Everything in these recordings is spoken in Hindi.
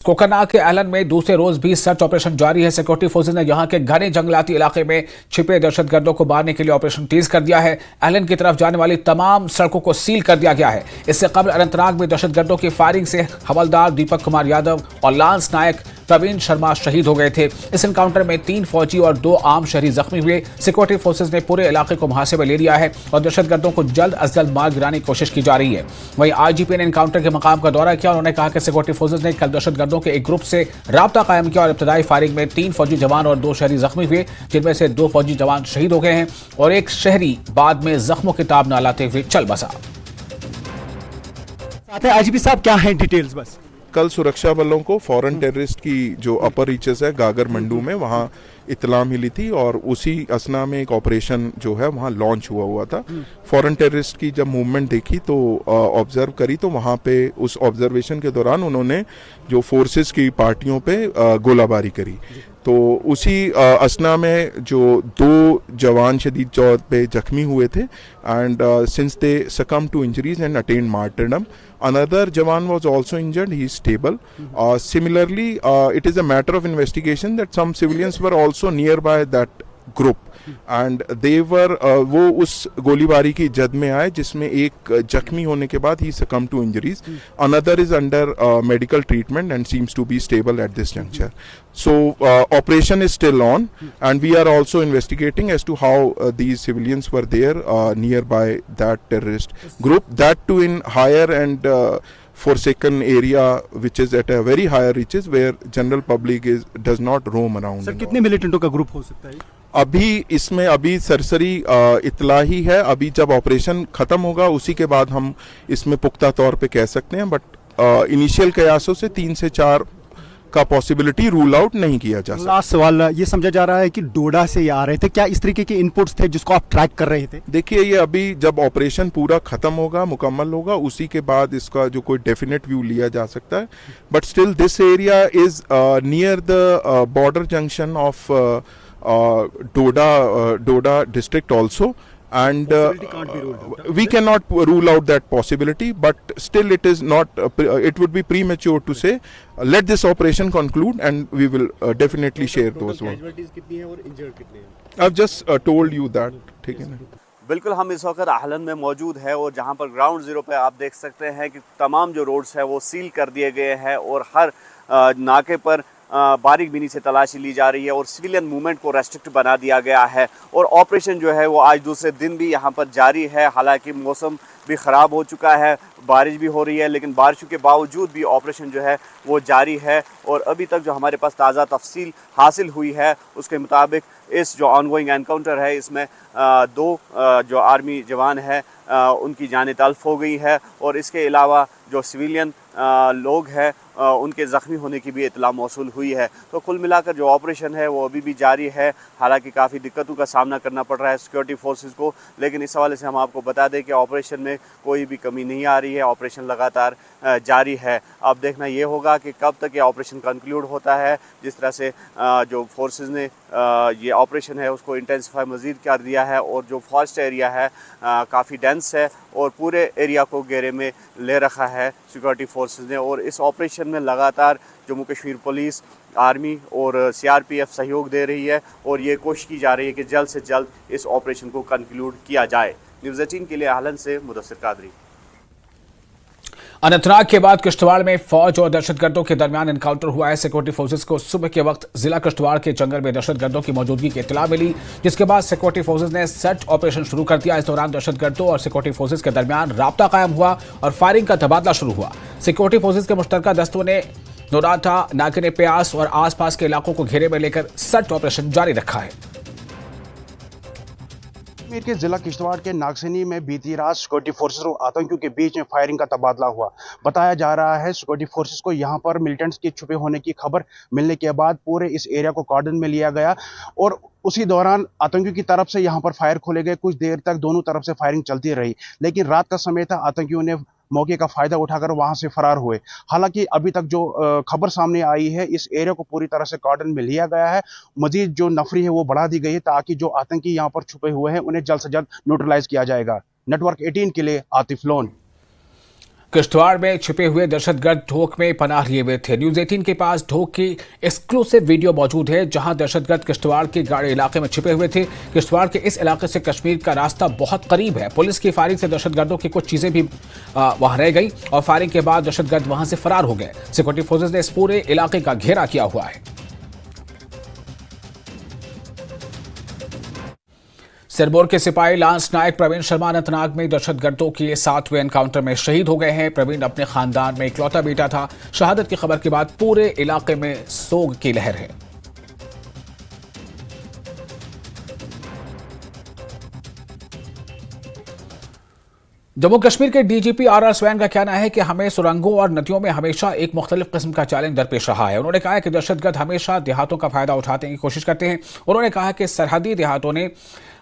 कोकरनाग के एलन में दूसरे रोज भी सर्च ऑपरेशन जारी है। सिक्योरिटी फोर्सेज ने यहां के घने जंगलाती इलाके में छिपे दहशतगर्दों को मारने के लिए ऑपरेशन तेज कर दिया है। एलन की तरफ जाने वाली तमाम सड़कों को सील कर दिया गया है। इससे कबल अनंतनाग में दहशतगर्दों की फायरिंग से हवलदार दीपक कुमार यादव और लांस नायक प्रवीण शर्मा शहीद हो गए थे। इस एनकाउंटर में 3 फौजी और 2 आम शहरी जख्मी हुए। सिक्योरिटी फोर्सेज ने पूरे इलाके को मुहासे में ले लिया है और दहशतगर्दों को जल्द अज जल्द मार गिराने की कोशिश की जा रही है। वहीं आईजीपी ने एनकाउंटर के मकाम का दौरा किया। उन्होंने कहा कि सिक्योरिटी फोर्सेज ने कल दहशतगर्दों के एक ग्रुप से राब्ता कायम किया और इब्तदाई फायरिंग में 3 फौजी जवान और 2 शहरी जख्मी हुए, जिनमें से 2 फौजी जवान शहीद हो गए हैं और एक शहरी बाद में जख्मों की ताब न लाते हुए चल बसा। आईजीपी साहब, क्या है डिटेल्स? बस कल सुरक्षा बलों को फॉरेन टेररिस्ट की जो अपर रीचेस है गागर मंडू में, वहाँ इतला मिली थी और उसी असना में एक ऑपरेशन जो है वहाँ लॉन्च हुआ था। फॉरेन टेररिस्ट की जब मूवमेंट देखी तो ऑब्जर्व करी, तो वहाँ पे उस ऑब्जर्वेशन के दौरान उन्होंने जो फोर्सेस की पार्टियों पे गोलाबारी करी। तो उसी असना में जो 2 जवान शदीद तौर पे जख्मी हुए थे and since they succumb to injuries and attain martyrdom, another jawan was also injured. He is stable. Similarly, it is a matter of investigation that some civilians were also nearby that group and they were वो उस गोलीबारी की जद में आए जिसमें एक जख्मी होने के बाद he succumbed to injuries. Another is under medical treatment and seems to be stable at this juncture. So operation is still on and we are also investigating as to how these civilians were there nearby that terrorist group, that too in higher and forsaken area which is at a very higher reaches where general public does not roam around. Sir, कितने मिलिटेंटों का ग्रुप हो सकता है? अभी सरसरी इतला ही है। अभी जब ऑपरेशन खत्म होगा उसी के बाद हम इसमें पुख्ता तौर पे कह सकते हैं, बट इनिशियल कयासों से 3 से 4 का पॉसिबिलिटी रूल आउट नहीं किया जा सकता। लास्ट सवाल, ये समझा जा रहा है कि डोडा से ये आ रहे थे, क्या इस तरीके के इनपुट्स थे जिसको आप ट्रैक कर रहे थे? देखिए, ये अभी जब ऑपरेशन पूरा खत्म होगा, मुकम्मल होगा, उसी के बाद इसका जो कोई डेफिनेट व्यू लिया जा सकता है। But still this area is near the border junction of Doda district also, and we cannot rule out that possibility, but still it is not it would be premature to say. Let this operation conclude and we will definitely share those ones. कितनी है और इंजर्ड कितने हैं? I've just told you that. ठीक है ना? बिल्कुल, हम इस वक्त आहलन में मौजूद है और जहां पर ग्राउंड ज़ीरो पे आप देख सकते हैं कि तमाम जो रोड्स है वो सील कर दिए गए हैं और हर नाके पर बारीक बीनी से तलाशी ली जा रही है और सिविलियन मूवमेंट को रेस्ट्रिक्ट बना दिया गया है और ऑपरेशन जो है वो आज दूसरे दिन भी यहाँ पर जारी है। हालांकि मौसम भी ख़राब हो चुका है, बारिश भी हो रही है, लेकिन बारिशों के बावजूद भी ऑपरेशन जो है वो जारी है और अभी तक जो हमारे पास ताज़ा तफसील हासिल हुई है उसके मुताबिक इस जो ऑनगोइंग एनकाउंटर है इसमें 2 जो आर्मी जवान है उनकी जानें तल्फ हो गई है और इसके अलावा जो सिविलियन लोग हैं उनके ज़ख्मी होने की भी इतला मौसूल हुई है। तो कुल मिलाकर जो ऑपरेशन है वो अभी भी जारी है। हालांकि काफ़ी दिक्कतों का सामना करना पड़ रहा है सिक्योरिटी फोर्सेस को, लेकिन इस हवाले से हम आपको बता दें कि ऑपरेशन में कोई भी कमी नहीं आ रही है, ऑपरेशन लगातार जारी है। अब देखना ये होगा कि कब तक ये ऑपरेशन कंक्लूड होता है। जिस तरह से जो फोर्सेस ने ये ऑपरेशन है उसको इंटेंसिफाई मज़ीद कर दिया है और जो फॉरेस्ट एरिया है काफ़ी डेंस है और पूरे एरिया को घेरे में ले रखा है सिक्योरिटी फोर्सेस ने और इस ऑपरेशन में लगातार जम्मू कश्मीर पुलिस, आर्मी और CRPF सहयोग दे रही है और ये कोशिश की जा रही है कि जल्द से जल्द इस ऑपरेशन को कंक्लूड किया जाए। न्यूज़ 18 के लिए आहलन से मुदस्सिर कादरी। अनंतनाग के बाद किश्तवाड़ में फौज और दहशतगर्दों के दरमियान एनकाउंटर हुआ है। सिक्योरिटी फोर्सेज को सुबह के वक्त जिला किश्तवाड़ के जंगल में दहशतगर्दों की मौजूदगी की इत्तला मिली, जिसके बाद सिक्योरिटी फोर्सेज ने सर्च ऑपरेशन शुरू कर दिया। इस दौरान दहशतगर्दों और सिक्योरिटी फोर्सेज के दरमियान राब्ता कायम हुआ और फायरिंग का तबादला शुरू हुआ। सिक्योरिटी फोर्सेज के मुश्तरका दस्तों ने नोराटा, नागिन प्यास और आसपास के इलाकों को घेरे में लेकर सर्च ऑपरेशन जारी रखा है। कश्मीर के जिला किश्तवाड़ के नागसनी में बीती रात सिक्योरिटी फोर्सेस और आतंकियों के बीच में फायरिंग का तबादला हुआ। बताया जा रहा है सिक्योरिटी फोर्सेस को यहां पर मिलिटेंट्स के छुपे होने की खबर मिलने के बाद पूरे इस एरिया को कॉर्डन में लिया गया और उसी दौरान आतंकियों की तरफ से यहां पर फायर खोले गए। कुछ देर तक दोनों तरफ से फायरिंग चलती रही, लेकिन रात का समय था, आतंकियों ने मौके का फायदा उठाकर वहां से फरार हुए। हालांकि अभी तक जो खबर सामने आई है, इस एरिया को पूरी तरह से कॉर्डन में लिया गया है। मजीद जो नफरी है वो बढ़ा दी गई है ताकि जो आतंकी यहां पर छुपे हुए हैं उन्हें जल्द से जल्द न्यूट्रलाइज किया जाएगा। नेटवर्क 18 के लिए आतिफ लोन। किश्तवाड़ में छिपे हुए दहशतगर्द ढोक में पनाह लिए हुए थे। न्यूज 18 के पास ढोक की एक्सक्लूसिव वीडियो मौजूद है, जहां दहशतगर्द किश्तवाड़ के गाड़ी इलाके में छिपे हुए थे। किश्तवाड़ के इस इलाके से कश्मीर का रास्ता बहुत करीब है। पुलिस की फायरिंग से दहशतगर्दों की कुछ चीजें भी वहां रह गई और फायरिंग के बाद दहशतगर्द वहां से फरार हो गए। सिक्योरिटी फोर्सेज ने इस पूरे इलाके का घेरा किया हुआ है। सिरमौर के सिपाही लांस नायक प्रवीण शर्मा अनंतनाग में दहशतगर्दों के 7वें एनकाउंटर में शहीद हो गए हैं। प्रवीण अपने खानदान में इकलौता बेटा था। शहादत की खबर के बाद पूरे इलाके में सोग की लहर है। जम्मू कश्मीर के डीजीपी आर स्वैन का कहना है कि हमें सुरंगों और नदियों में हमेशा एक मुख्तलिफ किस्म का चैलेंज दरपेश रहा है। उन्होंने कहा कि दहशतगर्द हमेशा देहातों का फायदा उठाने की कोशिश करते हैं। उन्होंने कहा कि सरहदी देहातों ने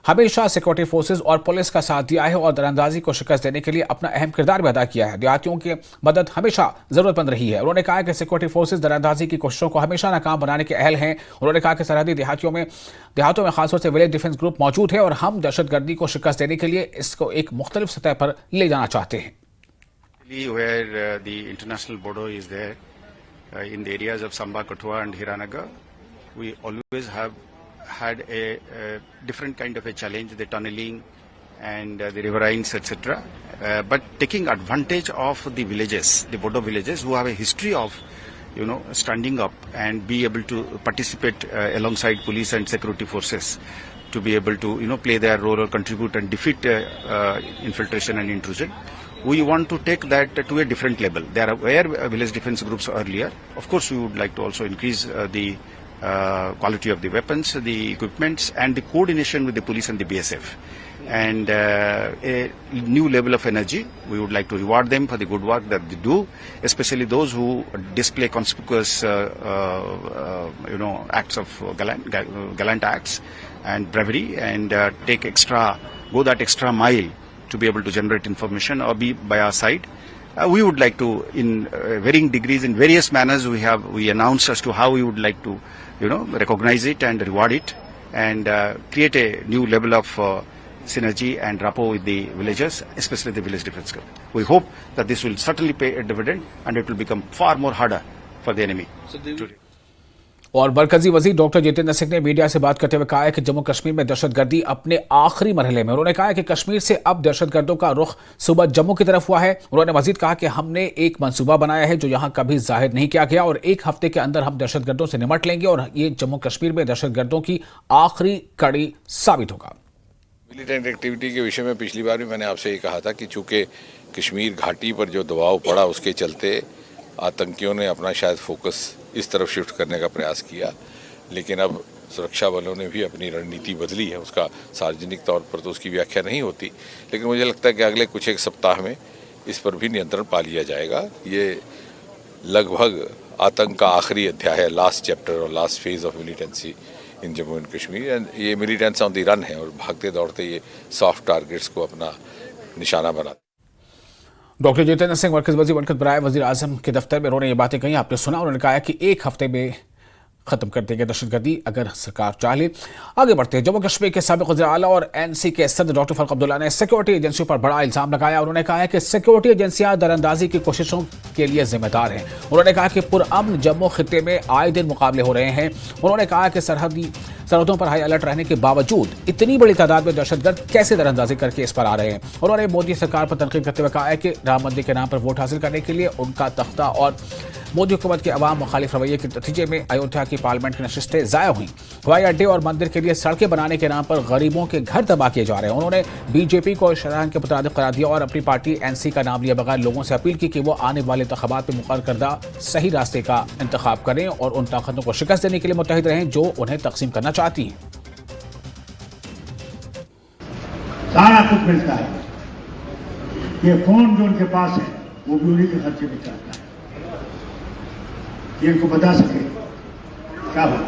हमेशा सिक्योरिटी फोर्सेज और पुलिस का साथ दिया है और दरअंदाजी को शिकस्त देने के लिए अपना अहम किरदार भी अदा किया है। देहातियों की मदद हमेशा जरूरतमंद रही है। उन्होंने कहा कि सिक्योरिटी फोर्सेज दरअंदाजी की कोशिशों को हमेशा नाकाम बनाने के अहल हैं। उन्होंने कहा कि सरहदी देहातों में खासतौर से विलेज डिफेंस ग्रुप मौजूद है और हम दहशतगर्दी को शिकस्त देने के लिए इसको एक मुख्तलिफ सतह पर ले जाना चाहते हैं। Where the international border is there, in the areas of Samba, Kathua and Hiranagar, we always have had a different kind of a challenge, the tunneling and the riverines, etc. But taking advantage of the villages, the border villages, who have a history of, standing up and be able to participate alongside police and security forces to be able to, play their role or contribute and defeat infiltration and intrusion. We want to take that to a different level. There were village defense groups earlier. Of course, we would like to also increase the quality of the weapons, the equipments, and the coordination with the police and the BSF. And a new level of energy. We would like to reward them for the good work that they do, especially those who display conspicuous, acts of gallant acts and bravery, and go that extra mile to be able to generate information or be by our side. We would like to, in varying degrees, in various manners, we announced as to how we would like to, recognize it and reward it, and create a new level of synergy and rapport with the villagers, especially the village defense group. We hope that this will certainly pay a dividend and it will become far more harder for the enemy. और मरकजी वजीर डॉक्टर जितेंद्र सिंह ने मीडिया से बात करते हुए कहा है कि जम्मू कश्मीर में दहशतगर्दी अपने आखिरी मरहले में। उन्होंने कहा कि कश्मीर से अब दहशतगर्दों का रुख सुबह जम्मू की तरफ हुआ है। उन्होंने मजीद कहा कि हमने एक मंसूबा बनाया है जो यहां कभी जाहिर नहीं किया गया और एक हफ्ते के अंदर हम दहशतगर्दों से निमट लेंगे और ये जम्मू कश्मीर में दहशतगर्दों की आखिरी कड़ी साबित होगा। मिलिटेंट एक्टिविटी के विषय में पिछली बार भी मैंने आपसे ये कहा था कि चूंकि कश्मीर घाटी पर जो दबाव पड़ा उसके चलते आतंकियों ने अपना शायद फोकस इस तरफ शिफ्ट करने का प्रयास किया, लेकिन अब सुरक्षा बलों ने भी अपनी रणनीति बदली है। उसका सार्वजनिक तौर पर तो उसकी व्याख्या नहीं होती, लेकिन मुझे लगता है कि अगले कुछ एक सप्ताह में इस पर भी नियंत्रण पा लिया जाएगा। ये लगभग आतंक का आखिरी अध्याय है, लास्ट चैप्टर और last phase of militancy in Jammu and Kashmir. And ये मिलिटेंट्स ऑन द रन है और भागते दौड़ते ये सॉफ्ट टारगेट्स को अपना निशाना बनाते। डॉक्टर जितेंद्र सिंह मरकज वजीर वनकत बराए वजीर आजम के दफ्तर में उन्होंने ये बातें कही, आपने सुना। उन्होंने कहा कि एक हफ्ते में खत्म कर देंगे दहशतगर्दी अगर सरकार चाहे। आगे बढ़ते हैं। जम्मू कश्मीर के साबिक वज़ीर आला और एनसी के सदर डॉक्टर फारूक अब्दुल्ला ने सिक्योरिटी एजेंसियों पर बड़ा इल्जाम लगाया। उन्होंने कहा है कि सिक्योरिटी एजेंसियां दरअंदाजी की कोशिशों के लिए जिम्मेदार हैं। उन्होंने कहा कि पुरअमन जम्मू खित्ते में आए दिन मुकाबले हो रहे हैं। उन्होंने कहा कि सरहदों पर हाई अलर्ट रहने के बावजूद इतनी बड़ी तादाद में दहशतगर्द कैसे दरअंदाजी करके इस पर आ रहे हैं। उन्होंने मोदी सरकार पर तनकीद करते हुए कहा है कि राम मंदिर के नाम पर वोट हासिल करने के लिए उनका तख्ता और मोदी हुकूमत के अवाम मुखालिफ रवैये के नतीजे में अयोध्या की पार्लियामेंट की नशिस्तें ज़ाया हुई। हवाई अड्डे और मंदिर के लिए सड़कें बनाने के नाम पर गरीबों के घर तबाह किए जा रहे हैं। उन्होंने बीजेपी को शराहन के मुताबिक करार दिया और अपनी पार्टी एनसी का नाम लिए बगैर लोगों से अपील की कि वो आने वाले इंतखाबात में मुकर्रर करदा सही रास्ते का इंतखाब करें और उन ताकतों को शिकस्त देने के लिए मुत्तहिद रहें जो उन्हें तकसीम करना चाहती हैं। सारा कुछ मिलता है। ये फोन जो उनके पास है वो भी उन्हीं के खर्चे में चलता है। ये इनको बता सके क्या होगा,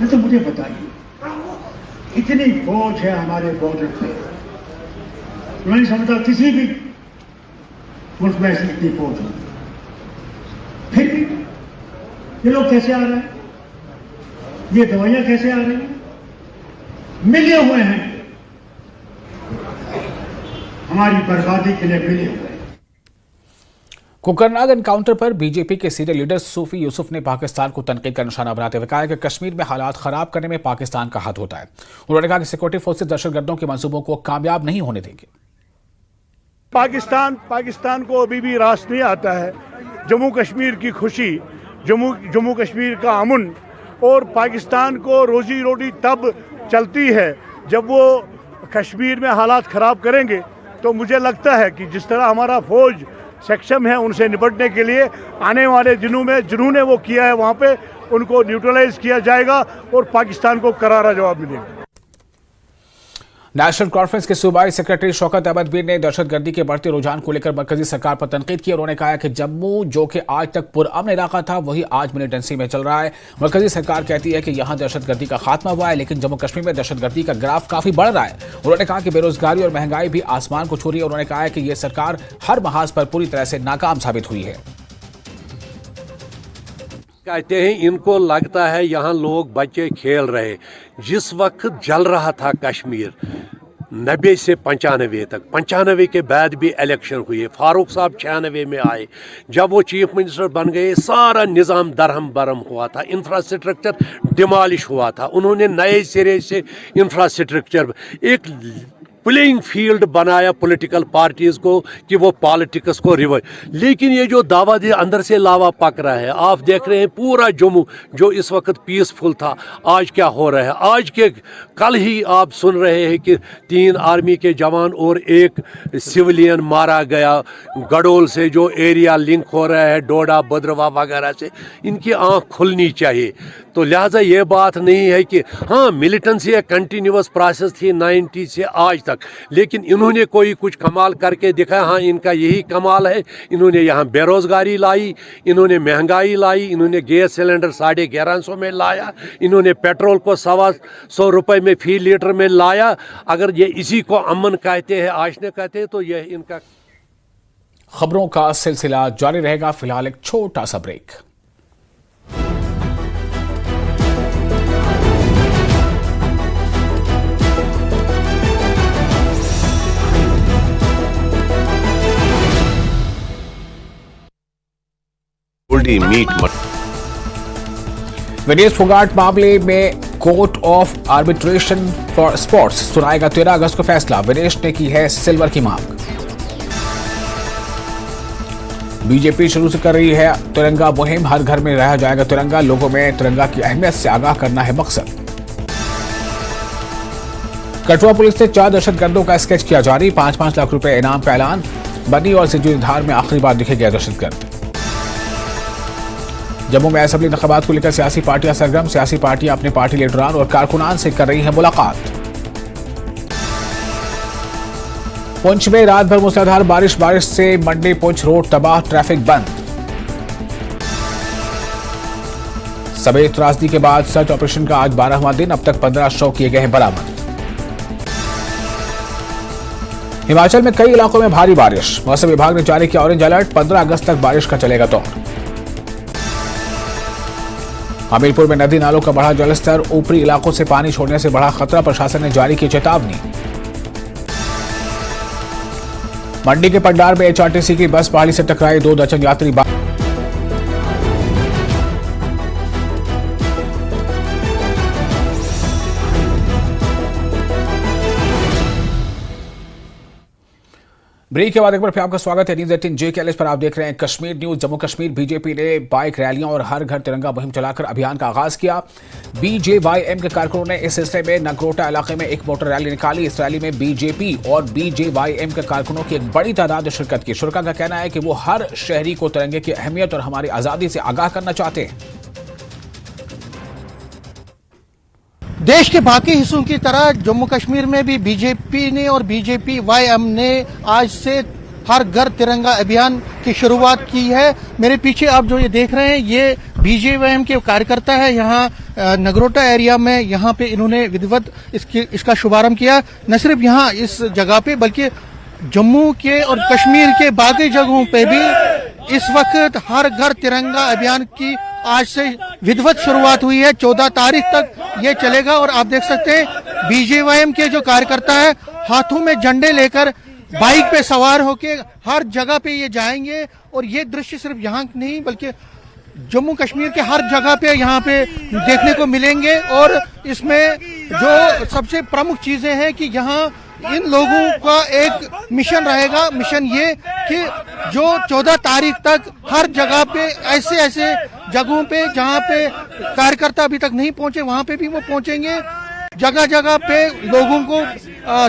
नहीं तो मुझे बताइए। इतनी फौज है हमारे बॉर्डर पे, नहीं समझता किसी भी मुल्क में ऐसी इतनी फौज हो। फिर भी ये लोग कैसे आ रहे हैं, ये दवाइयां कैसे आ रही हैं, मिले हुए हैं हमारी बर्बादी के लिए मिले हुए। कोकरनाग एनकाउंटर पर बीजेपी के सीनियर लीडर सूफी यूसुफ ने पाकिस्तान को तनकीद का निशाना बनाते हुए कहा कि कश्मीर में हालात खराब करने में पाकिस्तान का हाथ होता है। उन्होंने कहा कि सिक्योरिटी फोर्सेज दहशतगर्दों के मंसूबों को कामयाब नहीं होने देंगे। पाकिस्तान को अभी भी रास नहीं आता है जम्मू कश्मीर की खुशी, जम्मू कश्मीर का अमन, और पाकिस्तान को रोजी रोटी तब चलती है जब वो कश्मीर में हालात खराब करेंगे। तो मुझे लगता है कि जिस तरह हमारा फौज सक्षम है उनसे निपटने के लिए, आने वाले दिनों में जिन्होंने वो किया है वहाँ पे उनको न्यूट्रलाइज किया जाएगा और पाकिस्तान को करारा जवाब मिलेगा। नेशनल कॉन्फ्रेंस के सूबाई सेक्रेटरी शौकत अहमद मीर ने दहशतगर्दी के बढ़ते रुझान को लेकर मरकजी सरकार पर तनकीद की। उन्होंने कहा कि जम्मू जो कि आज तक पुरअमन इलाका था वही आज मिलिटेंसी में चल रहा है। मरकजी सरकार कहती है कि यहाँ दहशतगर्दी का खात्मा हुआ है, लेकिन जम्मू कश्मीर में दहशतगर्दी का ग्राफ काफी बढ़ रहा है। उन्होंने कहा कि बेरोजगारी और महंगाई भी आसमान को छू रही है। उन्होंने कहा है कि यह सरकार हर महाज पर पूरी तरह से नाकाम साबित हुई है। कहते हैं इनको लगता है यहाँ लोग बच्चे खेल रहे। जिस वक्त जल रहा था कश्मीर 90 से 95 तक, 95 के बाद भी इलेक्शन हुए, फारूक साहब 96 में आए, जब वो चीफ मिनिस्टर बन गए सारा निज़ाम दरहम बरहम हुआ था, इंफ्रास्ट्रक्चर डिमॉलिश हुआ था। उन्होंने नए सिरे से इंफ्रास्ट्रक्चर एक प्लेइंग फील्ड बनाया पॉलिटिकल पार्टीज को कि वो पॉलिटिक्स को रिवाइव। लेकिन ये जो दावा दे अंदर से लावा पक रहा है, आप देख रहे हैं पूरा जम्मू जो इस वक्त पीसफुल था आज क्या हो रहा है। आज के कल ही आप सुन रहे हैं कि 3 आर्मी के जवान और 1 सिविलियन मारा गया गडोल से, जो एरिया लिंक हो रहा है डोडा भद्रवा वगैरह से। इनकी आंख खुलनी चाहिए। तो लिहाजा ये बात नहीं है कि हाँ मिलिटेंसी एक कंटिन्यूअस प्रोसेस थी 90 से आज तक, लेकिन इन्होंने कोई कुछ कमाल करके दिखाया। हाँ इनका यही कमाल है, इन्होंने यहाँ बेरोजगारी लाई, इन्होंने महंगाई लाई, इन्होंने गैस सिलेंडर 1150 में लाया, इन्होंने पेट्रोल को 125 रुपये में फी लीटर में लाया। अगर ये इसी को अमन कहते हैं, आशना कहते हैं, तो यह इनका। खबरों का सिलसिला जारी रहेगा। फिलहाल एक छोटा सा ब्रेक। विनेश फोगाट मामले में court of arbitration for sports सुनाएगा 13 अगस्त को फैसला। विनेश ने की है सिल्वर की मांग। बीजेपी शुरू से कर रही है तिरंगा मुहिम, हर घर में रहा जाएगा तिरंगा, लोगों में तिरंगा की अहमियत से आगाह करना है मकसद। कठुआ पुलिस ने 4 दहशतगर्दों का स्केच किया जारी, 5-5 लाख रुपए इनाम का ऐलान। बनी और सिजुधार में आखिरी बार दिखे गए दहशतगर्द। जम्मू में असेंबली इंतखाबात को लेकर सियासी पार्टियां सरगर्म, सियासी पार्टियां अपने पार्टी लीडरान और कारकुनान से कर रही हैं मुलाकात। पुंछ में रात भर मूसलाधार बारिश से मंडी पुंछ रोड तबाह, ट्रैफिक बंद। सवेर त्रासदी के बाद सर्च ऑपरेशन का आज 12वां दिन, अब तक 15 शव किए गए हैं बरामद। हिमाचल में कई इलाकों में भारी बारिश, मौसम विभाग ने जारी किया ऑरेंज अलर्ट, 15 अगस्त तक बारिश का चलेगा दौर। हमीरपुर में नदी नालों का बढ़ा जलस्तर, ऊपरी इलाकों से पानी छोड़ने से बढ़ा खतरा, प्रशासन ने जारी की चेतावनी। मंडी के पंडार में HRTC की बस पहाड़ी से टकराई, 2 दर्जन यात्री। ब्रेक के बाद एक बार फिर आपका स्वागत है न्यूज़ 18 JKLS पर। आप देख रहे हैं कश्मीर न्यूज। जम्मू कश्मीर बीजेपी ने बाइक रैलियां और हर घर तिरंगा मुहिम चलाकर अभियान का आगाज किया। BJYM के कारकुनों ने इस सिलसिले में नगरोटा इलाके में एक मोटर रैली निकाली। इस रैली में बीजेपी और BJYM के कारकुनों की एक बड़ी तादाद ने शिरकत की। शुरका का कहना है कि वो हर शहरी को तिरंगे की अहमियत और हमारी आजादी से आगाह करना चाहते हैं। देश के बाकी हिस्सों की तरह जम्मू कश्मीर में भी बीजेपी ने और BJPYM ने आज से हर घर तिरंगा अभियान की शुरुआत की है। मेरे पीछे आप जो ये देख रहे हैं ये BJYM के कार्यकर्ता है। यहाँ नगरोटा एरिया में यहाँ पे इन्होंने विधिवत इसका शुभारंभ किया। न सिर्फ यहाँ इस जगह पे बल्कि जम्मू के और कश्मीर के बाकी जगहों पे भी इस वक्त हर घर तिरंगा अभियान की आज से विधिवत शुरुआत हुई है। 14 तारीख तक ये चलेगा और आप देख सकते हैं BJYM के जो कार्यकर्ता है हाथों में झंडे लेकर बाइक पे सवार होके हर जगह पे ये जाएंगे। और ये दृश्य सिर्फ यहाँ नहीं बल्कि जम्मू कश्मीर के हर जगह पे यहाँ पे देखने को मिलेंगे। और इसमें जो सबसे प्रमुख चीजें हैं कि यहाँ इन लोगों का एक मिशन रहेगा। मिशन ये कि जो 14 तारीख तक हर जगह पे ऐसे ऐसे जगहों पे जहाँ पे कार्यकर्ता अभी तक नहीं पहुंचे वहां पे भी वो पहुंचेंगे। जगह जगह पे लोगों को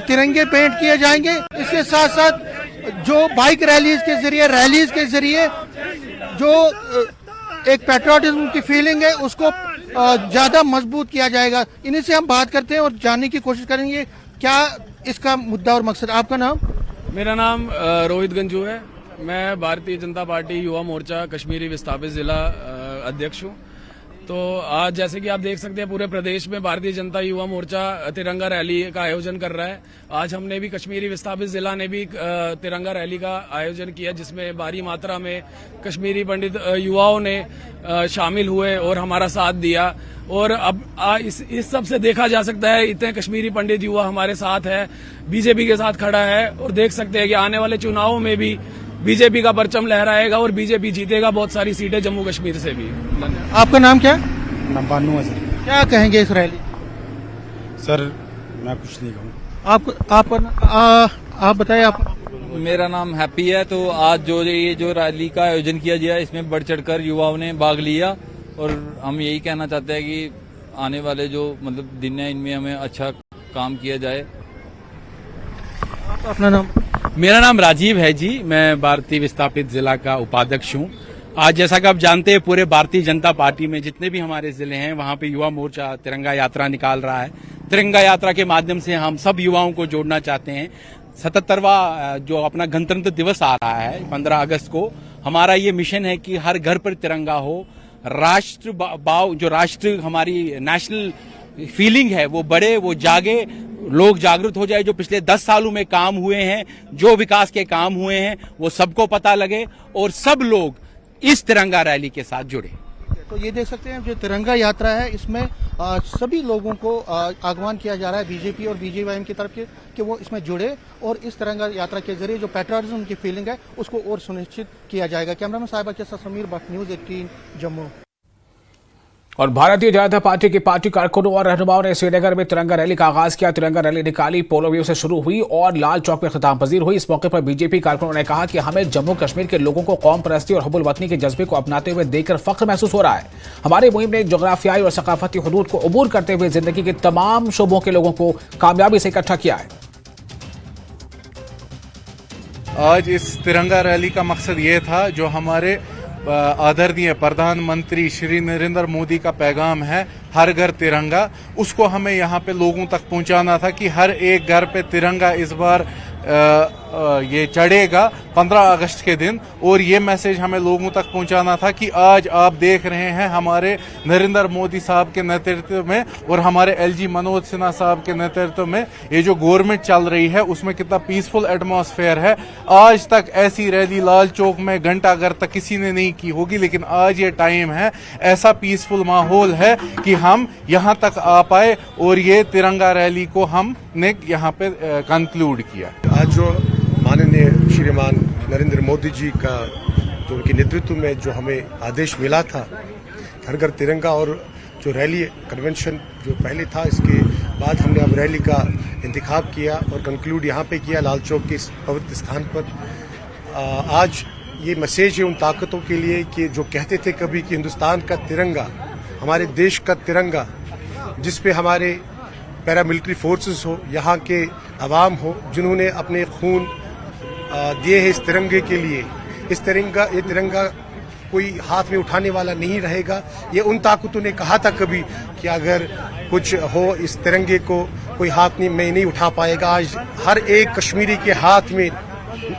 तिरंगे पेंट किए जाएंगे। इसके साथ साथ जो बाइक रैलीज के जरिए जो एक पैट्रियोटिज्म की फीलिंग है उसको ज्यादा मजबूत किया जाएगा। इन्हीं से हम बात करते हैं और जानने की कोशिश करेंगे क्या इसका मुद्दा और मकसद। आपका नाम? मेरा नाम रोहित गंजू है। मैं भारतीय जनता पार्टी युवा मोर्चा कश्मीरी विस्थापित जिला अध्यक्ष हूँ। तो आज जैसे कि आप देख सकते हैं पूरे प्रदेश में भारतीय जनता युवा मोर्चा तिरंगा रैली का आयोजन कर रहा है। आज हमने भी कश्मीरी विस्थापित जिला ने भी तिरंगा रैली का आयोजन किया जिसमें भारी मात्रा में कश्मीरी पंडित युवाओं ने शामिल हुए और हमारा साथ दिया। और अब इस सब से देखा जा सकता है इतने कश्मीरी पंडित युवा हमारे साथ है, बीजेपी के साथ खड़ा है। और देख सकते हैं कि आने वाले चुनावों में भी बीजेपी का परचम लहराएगा और बीजेपी जीतेगा बहुत सारी सीटें जम्मू कश्मीर से भी। धन्यवाद। आपका नाम क्या? नाम बानू है सर। क्या कहेंगे इस रैली? सर मैं कुछ नहीं कहूँ। आप बताइए। आप? मेरा नाम हैप्पी है। तो आज जो रैली का आयोजन किया गया इसमें बढ़ चढ़कर युवाओं ने भाग लिया और हम यही कहना चाहते हैं कि आने वाले जो दिन है इनमें हमें अच्छा काम किया जाए। अपना नाम? मेरा नाम राजीव है जी। मैं भारतीय विस्थापित जिला का उपाध्यक्ष हूँ। आज जैसा कि आप जानते हैं पूरे भारतीय जनता पार्टी में जितने भी हमारे जिले हैं वहाँ पे युवा मोर्चा तिरंगा यात्रा निकाल रहा है। तिरंगा यात्रा के माध्यम से हम सब युवाओं को जोड़ना चाहते हैं। 77वां जो अपना गणतंत्र दिवस आ रहा है 15 अगस्त को, हमारा ये मिशन है कि हर घर पर तिरंगा हो। राष्ट्र भाव जो राष्ट्र हमारी नेशनल फीलिंग है वो बढ़े, वो जागे, लोग जागरूक हो जाए। जो पिछले 10 सालों में काम हुए हैं, जो विकास के काम हुए हैं वो सबको पता लगे और सब लोग इस तिरंगा रैली के साथ जुड़े। तो ये देख सकते हैं जो तिरंगा यात्रा है इसमें सभी लोगों को आह्वान किया जा रहा है बीजेपी और बीजेवाईएम की तरफ कि वो इसमें जुड़े और इस तिरंगा यात्रा के जरिए जो पैट्रियोटिज्म की फीलिंग है उसको और सुनिश्चित किया जाएगा। कैमरामैन साहिबा के साथ समीर भट्ट, न्यूज़ 18 जम्मू। और भारतीय जनता पार्टी के पार्टी कारकुनों और रहनुमाओं ने श्रीनगर में तिरंगा रैली का आगाज किया। तिरंगा रैली निकाली, पोलो व्यू से शुरू हुई और लाल चौक में खिताम पजीर हुई। इस मौके पर बीजेपी कारकुनों ने कहा कि हमें जम्मू कश्मीर के लोगों को कौम परस्ती और हुब्बुल वतनी के जज्बे को अपनाते हुए देखकर फख्र महसूस हो रहा है। हमारी मुहिम ने जोग्राफियाई और सकाफती हुदूद को अबूर करते हुए जिंदगी के तमाम शोबों के लोगों को कामयाबी से इकट्ठा किया है। आज इस तिरंगा रैली का मकसद ये था जो हमारे आदरणीय प्रधानमंत्री श्री नरेंद्र मोदी का पैगाम है हर घर तिरंगा, उसको हमें यहाँ पे लोगों तक पहुँचाना था कि हर एक घर पे तिरंगा इस बार ये चढ़ेगा 15 अगस्त के दिन। और ये मैसेज हमें लोगों तक पहुंचाना था कि आज आप देख रहे हैं हमारे नरेंद्र मोदी साहब के नेतृत्व में और हमारे एलजी मनोज सिन्हा साहब के नेतृत्व में ये जो गवर्नमेंट चल रही है उसमें कितना पीसफुल एटमॉस्फेयर है। आज तक ऐसी रैली लाल चौक में घंटा घर तक किसी ने नहीं की होगी, लेकिन आज ये टाइम है, ऐसा पीसफुल माहौल है कि हम यहाँ तक आ पाए और ये तिरंगा रैली को हमने यहाँ पे कंक्लूड किया। आज जो माननीय श्रीमान नरेंद्र मोदी जी का जो उनके नेतृत्व में जो हमें आदेश मिला था हर घर तिरंगा और जो रैली कन्वेंशन जो पहले था, इसके बाद हमने अब रैली का इंतखाब किया और कंक्लूड यहाँ पे किया लाल चौक के इस पवित्र स्थान पर। आज ये मैसेज है उन ताकतों के लिए कि जो कहते थे कभी कि हिंदुस्तान का तिरंगा, हमारे देश का तिरंगा, जिस पे हमारे पैरामिलिट्री फोर्सेस हो, यहाँ के अवाम हो, जिन्होंने अपने खून दिए हैं इस तिरंगे के लिए, ये तिरंगा कोई हाथ में उठाने वाला नहीं रहेगा। ये उन ताकतों ने कहा था कभी कि अगर कुछ हो इस तिरंगे को कोई हाथ में नहीं उठा पाएगा। आज हर एक कश्मीरी के हाथ में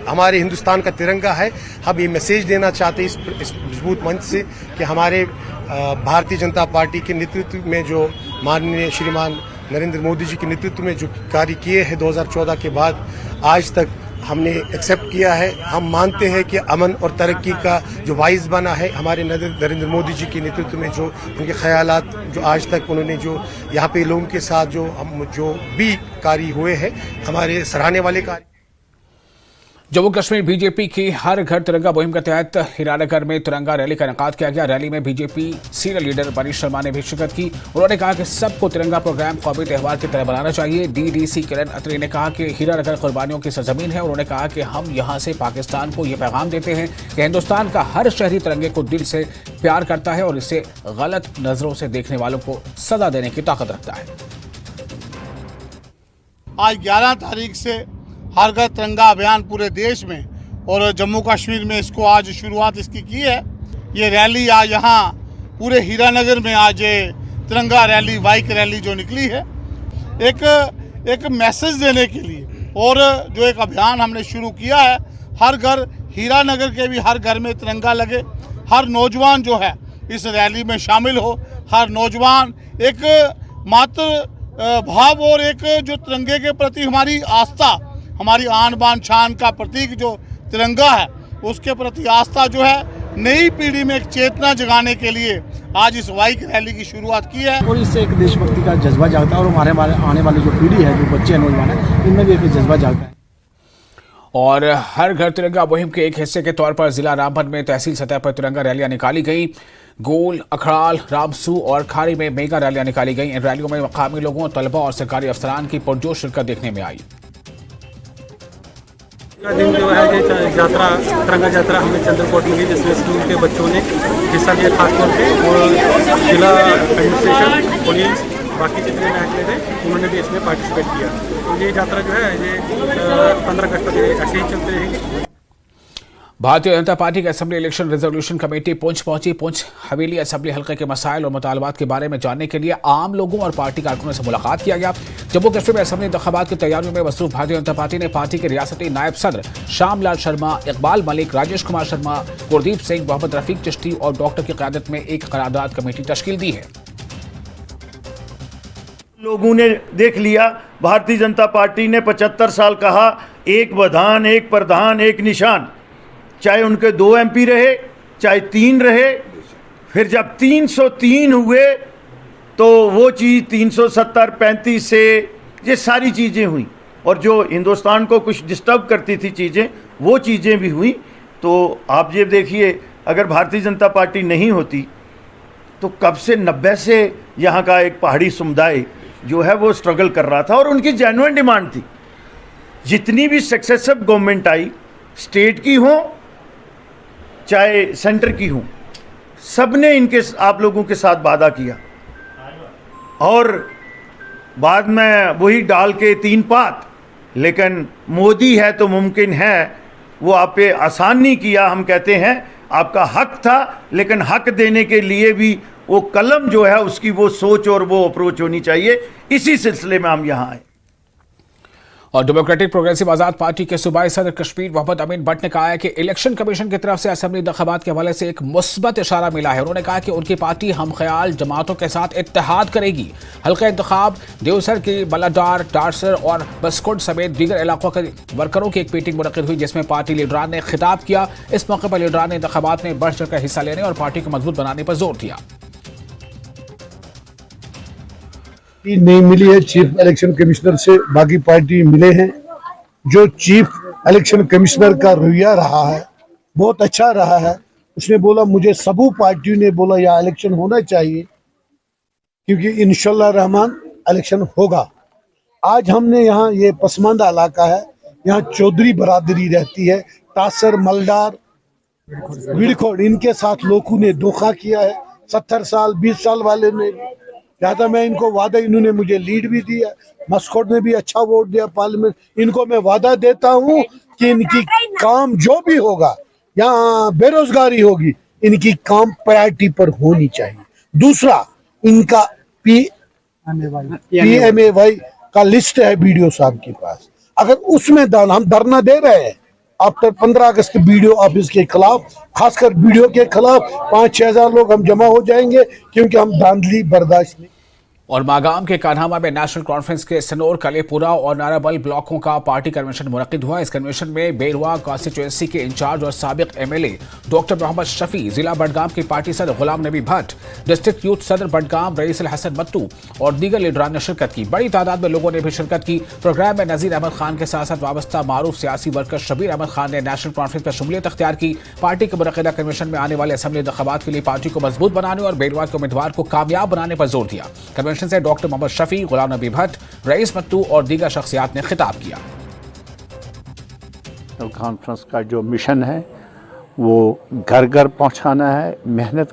हमारे हिंदुस्तान का तिरंगा है। हम ये मैसेज देना चाहते हैं इस मजबूत मंच से कि हमारे भारतीय जनता पार्टी के नेतृत्व में जो माननीय श्रीमान नरेंद्र मोदी जी के नेतृत्व में जो कार्य किए हैं 2014 के बाद आज तक हमने एक्सेप्ट किया है। हम मानते हैं कि अमन और तरक्की का जो वाइस बना है हमारे नरेंद्र मोदी जी के नेतृत्व में, जो उनके ख्यालात जो आज तक उन्होंने जो यहाँ पे लोगों के साथ जो भी कार्य हुए हैं हमारे सराहने वाले कार्य। जम्मू कश्मीर बीजेपी की हर घर तिरंगा मुहिम के तहत हीरानगर में तिरंगा रैली का इनेकाद किया गया। रैली में BJP senior leader Manish Sharma ने भी शिरकत की। उन्होंने कहा कि सबको तिरंगा प्रोग्राम कौमी त्यौहार की तरह बनाना चाहिए। डीडीसी किरण अत्री ने कहा कि हीरानगर कुर्बानियों की सरजमीन है। उन्होंने कहा कि हम यहां से पाकिस्तान को ये पैगाम देते हैं कि हिंदुस्तान का हर शहरी तिरंगे को दिल से प्यार करता है और इसे गलत नजरों से देखने वालों को सजा देने की ताकत रखता है। आज 11 तारीख से हर घर तिरंगा अभियान पूरे देश में और जम्मू कश्मीर में इसको आज शुरुआत इसकी की है। ये रैली आज यहाँ पूरे हीरानगर में आज तिरंगा रैली, बाइक रैली जो निकली है एक मैसेज देने के लिए, और जो एक अभियान हमने शुरू किया है, हर घर हीरानगर के भी हर घर में तिरंगा लगे, हर नौजवान जो है इस रैली में शामिल हो, हर नौजवान एक मात्र भाव और एक जो तिरंगे के प्रति हमारी आस्था, हमारी आन बान शान का प्रतीक जो तिरंगा है, उसके प्रति आस्था जो है नई पीढ़ी में एक चेतना जगाने के लिए आज इस बाइक रैली की शुरुआत की है। और इससे एक देशभक्ति का जज्बा जागता है और हमारे आने वाली जो पीढ़ी है, जो बच्चे नौजवान है, इनमें भी एक जज्बा जागता है। और हर घर तिरंगा मुहिम के एक हिस्से के तौर पर जिला रामबन में तहसील सतह पर तिरंगा रैलियां निकाली गई। गोल, अखड़ाल, रामसू और खारी में मेगा रैलियां निकाली गई। इन रैलियों में मकामी लोगों, तलबा और सरकारी अफसरान की पुरजोश शिरकत देखने में आई। दिन जो है ये यात्रा, तिरंगा यात्रा हमें चंद्रकोट में, जिसमें स्कूल के बच्चों ने हिस्सा लिया, खासतौर पर और जिला एडमिनिस्ट्रेशन, पुलिस, बाकी जितने महकमे थे उन्होंने भी इसमें पार्टिसिपेट किया। तो ये यात्रा जो है ये 15 अगस्त तक ऐसे ही चलते रहेगी। भारतीय जनता पार्टी की assembly election resolution committee Poonch पहुंची। पुंछ हवेली असेंबली हल्के के मसाइल और मुतालबात के बारे में जानने के लिए आम लोगों और पार्टी कारकुनों से मुलाकात किया गया। जम्मू कश्मीर में असेंबली इंतखाबात की तैयारियों में मसरूफ भारतीय जनता पार्टी ने पार्टी के रियासती नायब सदर श्यामलाल शर्मा, इकबाल मलिक, राजेश कुमार शर्मा, गुरदीप सिंह, मोहम्मद रफीक चिश्ती और डॉक्टर की क़यादत में एक करारदाद कमेटी तश्कील दी है। लोगों ने देख लिया, भारतीय जनता पार्टी ने 75 साल कहा, एक वधान, एक प्रधान, एक निशान, चाहे उनके 2 MP रहे, चाहे 3 रहे। फिर जब 303 हुए तो वो चीज़ 370, 35 से ये सारी चीज़ें हुई, और जो हिंदुस्तान को कुछ डिस्टर्ब करती थी चीज़ें, वो चीज़ें भी हुई। तो आप ये देखिए, अगर भारतीय जनता पार्टी नहीं होती तो कब से 90 से यहाँ का एक पहाड़ी समुदाय जो है वो स्ट्रगल कर रहा था, और उनकी जेन्युइन डिमांड थी। जितनी भी सक्सेसिव गवर्नमेंट आई, स्टेट की हो चाहे सेंटर की हो, सब ने इनके आप लोगों के साथ वादा किया, और बाद में वही डाल के 3 पात। लेकिन मोदी है तो मुमकिन है, वो आप पे आसान नहीं किया। हम कहते हैं आपका हक था, लेकिन हक देने के लिए भी वो कलम जो है उसकी वो सोच और वो अप्रोच होनी चाहिए। इसी सिलसिले में हम यहाँ आए। और डेमोक्रेटिक प्रोग्रेसिव आजाद पार्टी के सूबाई सदर कश्मीर मोहम्मद अमीन भट्ट ने कहा है कि इलेक्शन कमीशन की तरफ से असेंबली इंतखाबात के हवाले से एक मुस्बत इशारा मिला है। उन्होंने कहा कि उनकी पार्टी हम ख्याल जमातों के साथ इत्तेहाद करेगी। हल्का इंतखाब देवसर की बलाडार, डारसर और बसकुंड समेत दीगर इलाकों के वर्करों की एक मीटिंग मुनक्किद हुई, जिसमें पार्टी लीडरान ने खिताब किया। इस मौके पर लीडरान ने इंतखाबात में बढ़ चढ़कर हिस्सा लेने और पार्टी को मजबूत बनाने पर जोर दिया। नहीं मिली है चीफ इलेक्शन कमिश्नर से, बाकी पार्टी मिले हैं। जो चीफ इलेक्शन कमिश्नर का रवैया रहा है बहुत अच्छा रहा है। उसने बोला, मुझे सबू पार्टियों ने बोला यह इलेक्शन होना चाहिए, क्योंकि इंशाल्लाह रहमान इलेक्शन होगा। आज हमने यहाँ ये पसमानदा इलाका है, यहाँ चौधरी बरादरी रहती है, तासर, मलडार, विड़खोड़, इनके साथ लोगों ने धोखा किया है। 70 साल 20 साल वाले ने, ज्यादा मैं इनको वादा, इन्होंने मुझे लीड भी दिया, मस्कोट में भी अच्छा वोट दिया पार्लियामेंट। इनको मैं वादा देता हूँ कि इनकी काम जो भी होगा, यहाँ बेरोजगारी होगी, इनकी काम प्रायोरिटी पर होनी चाहिए। दूसरा, इनका PMAY का लिस्ट है BDO साहब के पास, अगर उसमें हम धरना दे रहे हैं आफ्टर 15 अगस्त BDO ऑफिस के खिलाफ, खासकर BDO के खिलाफ 5-6 हज़ार लोग हम जमा हो जाएंगे, क्योंकि हम धांधली बर्दाश्त नहीं। और मागाम के कान्हामा में नेशनल कॉन्फ्रेंस के सनोर, कलेपुरा और नाराबल ब्लॉकों का पार्टी कन्वेंशन मुनक्किद हुआ। इस कन्वेंशन में बेरवा कॉन्स्टिट्यूएंसी के इंचार्ज और साबिक एमएलए डॉक्टर मोहम्मद शफी, जिला बडगाम की पार्टी सदर गुलाम नबी भट्ट, डिस्ट्रिक्ट यूथ सदर बडगाम रईस हसन मत्तू और दीगर लीडरान ने शिरकत की। बड़ी तादाद में लोगों ने भी शिरकत की। प्रोग्राम में नजीर अहमद खान के साथ साथ वाबस्ता मारूफ सियासी वर्कर शबीर अहमद खान ने नेशनल कॉन्फ्रेंस में शमूलियत अख्तियार की। पार्टी के मुनक्किदा कन्वेंशन में आने वाले असेंबली इंतखाबात के लिए पार्टी को मजबूत बनाने और बेरवा के उम्मीदवार को कामयाब बनाने पर जोर दिया। कन्वेंशन से डॉक्टर मोहम्मद शफी, गुलाम नबी भट्ट, रईस मत्तू और दीगर शख्सियात ने खिताब किया। कॉन्फ्रेंस का जो मिशन है वो घर घर पहुंचाना है, मेहनत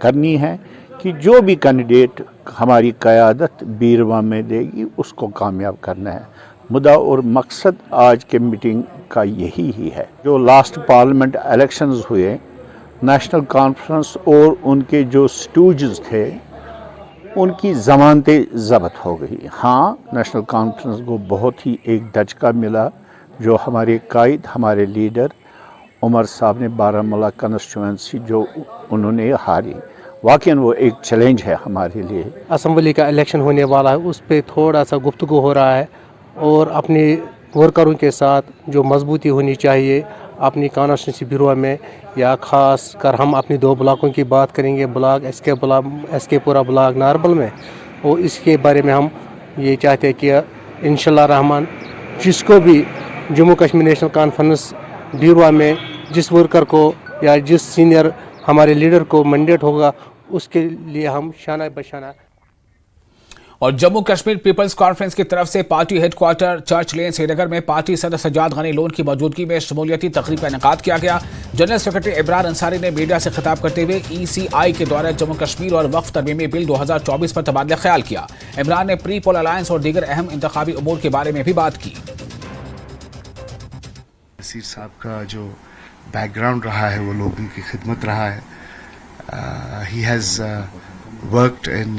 करनी है कि जो भी कैंडिडेट हमारी क़यादत बीरवा में देगी उसको कामयाब करना है। मुद्दा और मकसद आज के मीटिंग का यही ही है। जो लास्ट पार्लियामेंट इलेक्शंस हुए, नेशनल कॉन्फ्रेंस और उनके जो स्टूजेस थे उनकी ज़मानतें ज़ब्त हो गई। हाँ, नेशनल कॉन्फ्रेंस को बहुत ही एक दचका मिला। जो हमारे कायद, हमारे लीडर उमर साहब ने बारामूला कॉन्स्टिट्यूएंसी जो उन्होंने हारी, वाकई वो एक चैलेंज है हमारे लिए। असम्बली का इलेक्शन होने वाला है, उस पर थोड़ा सा गुफ्तगू हो रहा है और अपने वर्करों के साथ जो मजबूती होनी चाहिए अपनी कॉन्स्टिट्यूंसी ब्यूरो में, या ख़ास कर हम अपनी 2 ब्लॉकों की बात करेंगे, ब्लॉक एसके पूरा ब्लॉक नारबल में, और इसके बारे में हम ये चाहते हैं कि इंशाल्लाह रहमान जिसको भी Jammu Kashmir national conference bureau में जिस वर्कर को या जिस सीनियर हमारे लीडर को मैंडेट होगा उसके लिए हम शाना बशाना। और जम्मू कश्मीर पीपल्स कॉन्फ्रेंस की तरफ से पार्टी हेडक्वार्टर चर्च लेन श्रीनगर में पार्टी सदर सज्जाद गनी लोन की मौजूदगी में शमूलियती तकरीब का इनेकाद किया गया। जनरल सेक्रेटरी इमरान अंसारी ने मीडिया से खिताब करते हुए ECI के द्वारा जम्मू कश्मीर और वक्फ तरमीमी बिल 2024 पर तबादला ख्याल किया। इमरान ने प्री पोल अलायंस और दीगर अहम इंतखाबी उमूर के बारे में भी बात की। नसीर साहब का जो बैकग्राउंड रहा है वो लोगों की खिदमत रहा है। He has worked in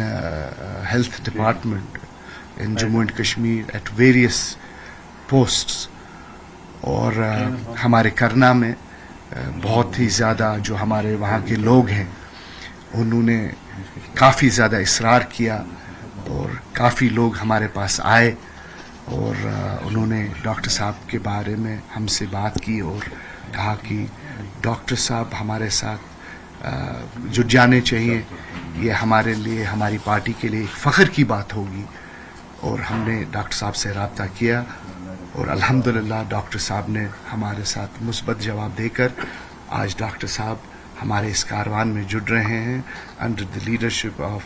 health department in Jammu and Kashmir at various posts और हमारे करना में बहुत ही ज़्यादा जो हमारे वहाँ के लोग हैं उन्होंने काफ़ी ज़्यादा इसरार किया और काफ़ी लोग हमारे पास आए और उन्होंने डॉक्टर साहब के बारे में हमसे बात की और कहा कि डॉक्टर साहब हमारे साथ जुट जाने चाहिए। ये हमारे लिए, हमारी पार्टी के लिए फ़ख्र की बात होगी। और हमने डॉक्टर साहब से रब्ता किया और अल्हम्दुलिल्लाह डॉक्टर साहब ने हमारे साथ मुस्बत जवाब देकर आज डॉक्टर साहब हमारे इस कारवान में जुड़ रहे हैं under the leadership of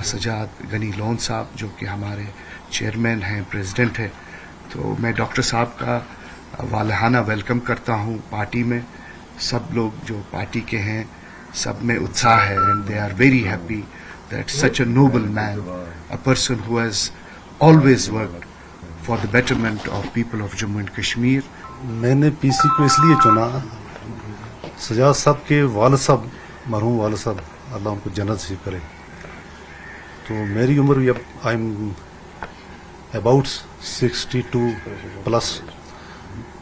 Sajjad Gani Lone साहब, जो कि हमारे चेयरमैन हैं, प्रेसिडेंट हैं। तो मैं डॉक्टर साहब का वालहाना वेलकम करता हूँ पार्टी में। सब लोग जो पार्टी के हैं सब में उत्साह है and they are very happy that such a noble man, a person who has always worked for the betterment of people of Jammu and Kashmir. मैंने पीसी को इसलिए चुना, सज्जाद साहब के वालिद साहब, मरहूम वालिद साहब अल्लाह उनको जन्नत नसीब करे। तो मेरी उम्र भी अब आई एम अबाउट 62 प्लस,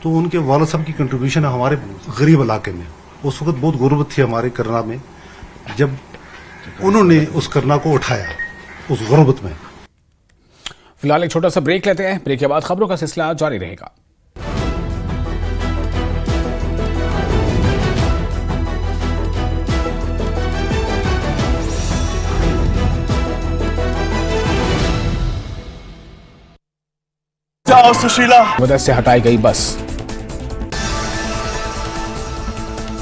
तो उनके वालिद साहब की कंट्रीब्यूशन है हमारे गरीब इलाके में। उस वक्त बहुत गुर्बत थी हमारे करना में, जब उन्होंने उस करना को उठाया उस गुर्बत में। फिलहाल एक छोटा सा ब्रेक लेते हैं, ब्रेक के बाद खबरों का सिलसिला जारी रहेगा। जाओ सुशीला। मदद से हटाई गई बस।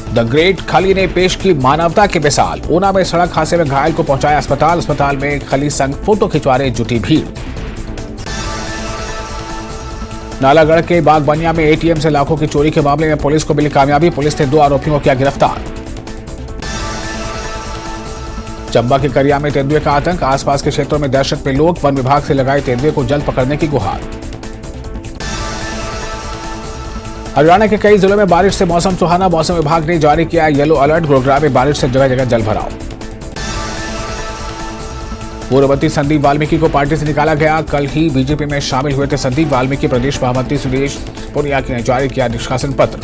द ग्रेट खली ने पेश की मानवता की मिसाल। ऊना में सड़क हादसे में घायल को पहुंचाया अस्पताल। अस्पताल में खली संग फोटो खिंचवाने जुटी भीड़। नालागढ़ के बागबनिया में ATM से लाखों की चोरी के मामले में पुलिस को मिली कामयाबी। पुलिस ने 2 आरोपियों को किया गिरफ्तार। चंबा के करिया में तेंदुए का आतंक। आसपास के क्षेत्रों में दहशत में लोग। वन विभाग से लगाए तेंदुए को जल्द पकड़ने की गुहार। हरियाणा के कई जिलों में बारिश से मौसम सुहाना। मौसम विभाग ने जारी किया येलो अलर्ट। गुरुग्राम में बारिश से जगह जगह जल भराव। पूर्ववर्ती संदीप वाल्मीकि को पार्टी से निकाला गया। कल ही बीजेपी में शामिल हुए थे संदीप वाल्मीकि। प्रदेश महामंत्री सुरेश पुनिया ने जारी किया निष्कासन पत्र।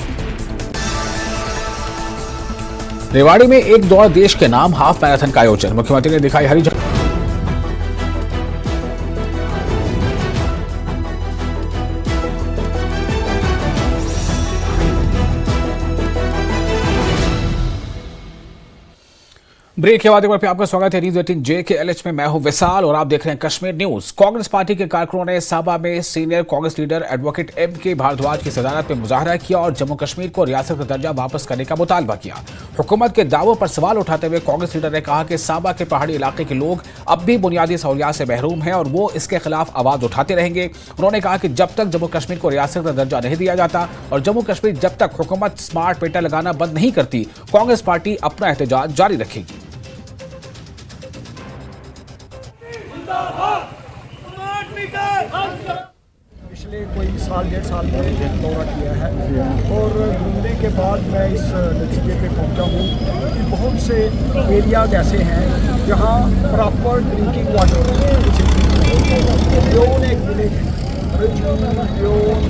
रेवाड़ी में एक दौड़ देश के नाम हाफ मैराथन का आयोजन। मुख्यमंत्री ने दिखाई हरी झंडी। ब्रेक के बाद एक बार फिर आपका स्वागत है न्यूज 18 JKLH में। मैं हूं विशाल और आप देख रहे हैं कश्मीर न्यूज। कांग्रेस पार्टी के कारकुनों ने साबा में senior Congress leader advocate MK Bhardwaj की सदारत में मुजाहरा किया और जम्मू कश्मीर को रियासत का दर्जा वापस करने का मुतालबा किया। हुकूमत के दावों पर सवाल उठाते हुए कांग्रेस लीडर ने कहा कि साबा के पहाड़ी इलाके के लोग अब भी बुनियादी सहूलियात से महरूम हैं और वो इसके खिलाफ आवाज उठाते रहेंगे। उन्होंने कहा कि जब तक जम्मू कश्मीर को रियासत का दर्जा नहीं दिया जाता और जम्मू कश्मीर जब तक हुकूमत स्मार्ट मीटर लगाना बंद नहीं करती, कांग्रेस पार्टी अपना एहतजाज जारी रखेगी। पिछले कोई साल डेढ़ साल में दौरा किया है और घूमने के बाद मैं इस नतीजे पे पहुंचा हूँ कि बहुत से एरियाज ऐसे हैं जहाँ प्रॉपर ड्रिंकिंग वाटर लोन एक विलेज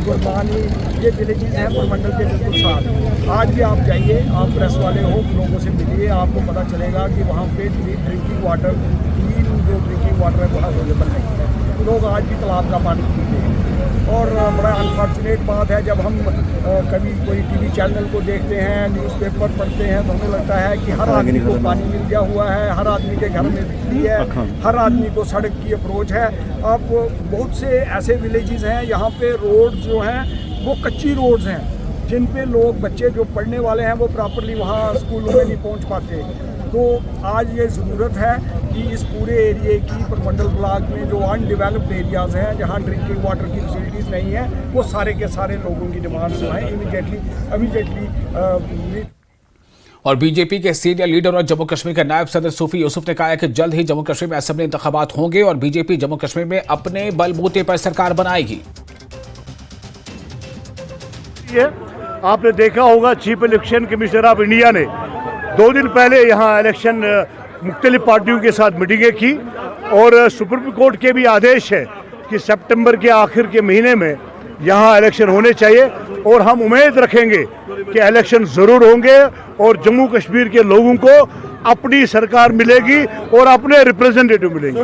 गुरबानी, ये विलेजेस हैं परमंडल के बिल्कुल साथ। आज भी आप जाइए, आप प्रेस वाले हो, लोगों से मिलिए, आपको पता चलेगा कि वहाँ पे ड्रिंकिंग वाटर, क्लीन जो ड्रिंकिंग वाटर है वो अवेलेबल नहीं है। लोग आज भी तालाब का पानी पीते हैं और बड़ा अनफॉर्चुनेट बात है जब हम कभी कोई TV चैनल को देखते हैं, न्यूज़पेपर पढ़ते हैं तो हमें लगता है कि हर आदमी को पानी मिल गया हुआ है, हर आदमी के घर में बिजली है, हर आदमी को सड़क की अप्रोच है। अब बहुत से ऐसे विलेजेस हैं यहाँ पे रोड जो हैं वो कच्ची रोड्स हैं जिन पे लोग बच्चे जो पढ़ने वाले हैं वो प्रॉपरली वहाँ स्कूलों में नहीं पहुँच पाते। तो आज ये ज़रूरत है कि इस पूरे एरिए की परमंडल ब्लॉक में जो अनडेवलप्ड एरियाज़ हैं जहाँ ड्रिंकिंग वाटर की फैसिलिटीज़ नहीं है, वो सारे के सारे लोगों की डिमांड्स जो हैं इमीडिएटली और बीजेपी के सीनियर लीडर और जम्मू कश्मीर के नायब सदर सूफी यूसुफ ने कहा है कि जल्द ही जम्मू कश्मीर में असेंबली इंतखाबात होंगे और बीजेपी जम्मू कश्मीर में अपने बलबूते पर सरकार बनाएगी। आपने देखा होगा chief election commissioner of India ने 2 दिन पहले यहाँ इलेक्शन मुख्तलिफ पार्टियों के साथ मीटिंगें की और सुप्रीम कोर्ट के भी आदेश है कि सितंबर के आखिर के महीने में यहाँ इलेक्शन होने चाहिए और हम उम्मीद रखेंगे कि इलेक्शन ज़रूर होंगे और जम्मू कश्मीर के लोगों को अपनी सरकार मिलेगी और अपने रिप्रेजेंटेटिव मिलेंगे।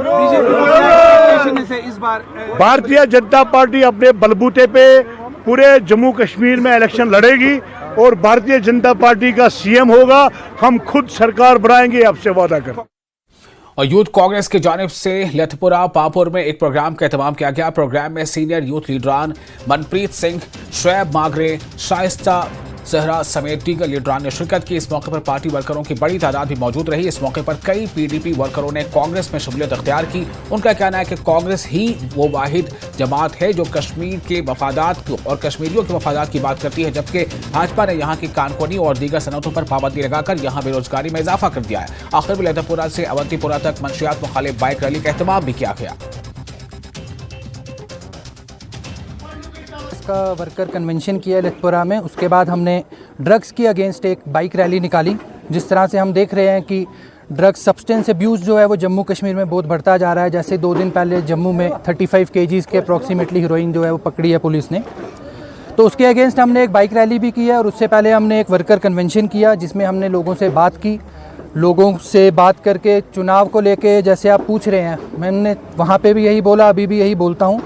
भारतीय जनता पार्टी अपने बलबूते पे पूरे जम्मू कश्मीर में इलेक्शन लड़ेगी और भारतीय जनता पार्टी का CM होगा। हम खुद सरकार बनाएंगे, आपसे वादा करते हैं। और यूथ कांग्रेस की जानिब से लथपुरा पापुर में एक प्रोग्राम का एहतमाम किया गया। प्रोग्राम में सीनियर यूथ लीडरान मनप्रीत सिंह, शुएब मागरे, शाइस्ता जहरा समेत दीगर लीडरान ने शिरकत की। इस मौके पर पार्टी वर्करों की बड़ी तादाद भी मौजूद रही। इस मौके पर कई PDP वर्करों ने कांग्रेस में शमूलियत अख्तियार की। उनका कहना है कि कांग्रेस ही वो वाहिद जमात है जो कश्मीर के मफादात और कश्मीरियों के मफादात की बात करती है, जबकि भाजपा ने यहाँ की कानकोनी और दीगर सनतों पर पाबंदी लगाकर यहाँ बेरोजगारी में इजाफा कर दिया है। आखिर में लथपुरा से अवंतीपुरा तक मंशियात मुखालिफ बाइक रैली का एहतमाम भी किया गया। का वर्कर कन्वेंशन किया लथपुरा में, उसके बाद हमने ड्रग्स की अगेंस्ट एक बाइक रैली निकाली। जिस तरह से हम देख रहे हैं कि ड्रग्स सब्सटेंस अब्यूज़ जो है वो जम्मू कश्मीर में बहुत बढ़ता जा रहा है। जैसे 2 दिन पहले जम्मू में 35 kg के अप्रॉक्सीमेटली हीरोइन जो है वो पकड़ी है पुलिस ने, तो उसके अगेंस्ट हमने एक बाइक रैली भी की है। और उससे पहले हमने एक वर्कर कन्वेंशन किया जिसमें हमने लोगों से बात की। लोगों से बात करके चुनाव को लेके जैसे आप पूछ रहे हैं, मैंने वहाँ पे भी यही बोला, अभी भी यही बोलता हूँ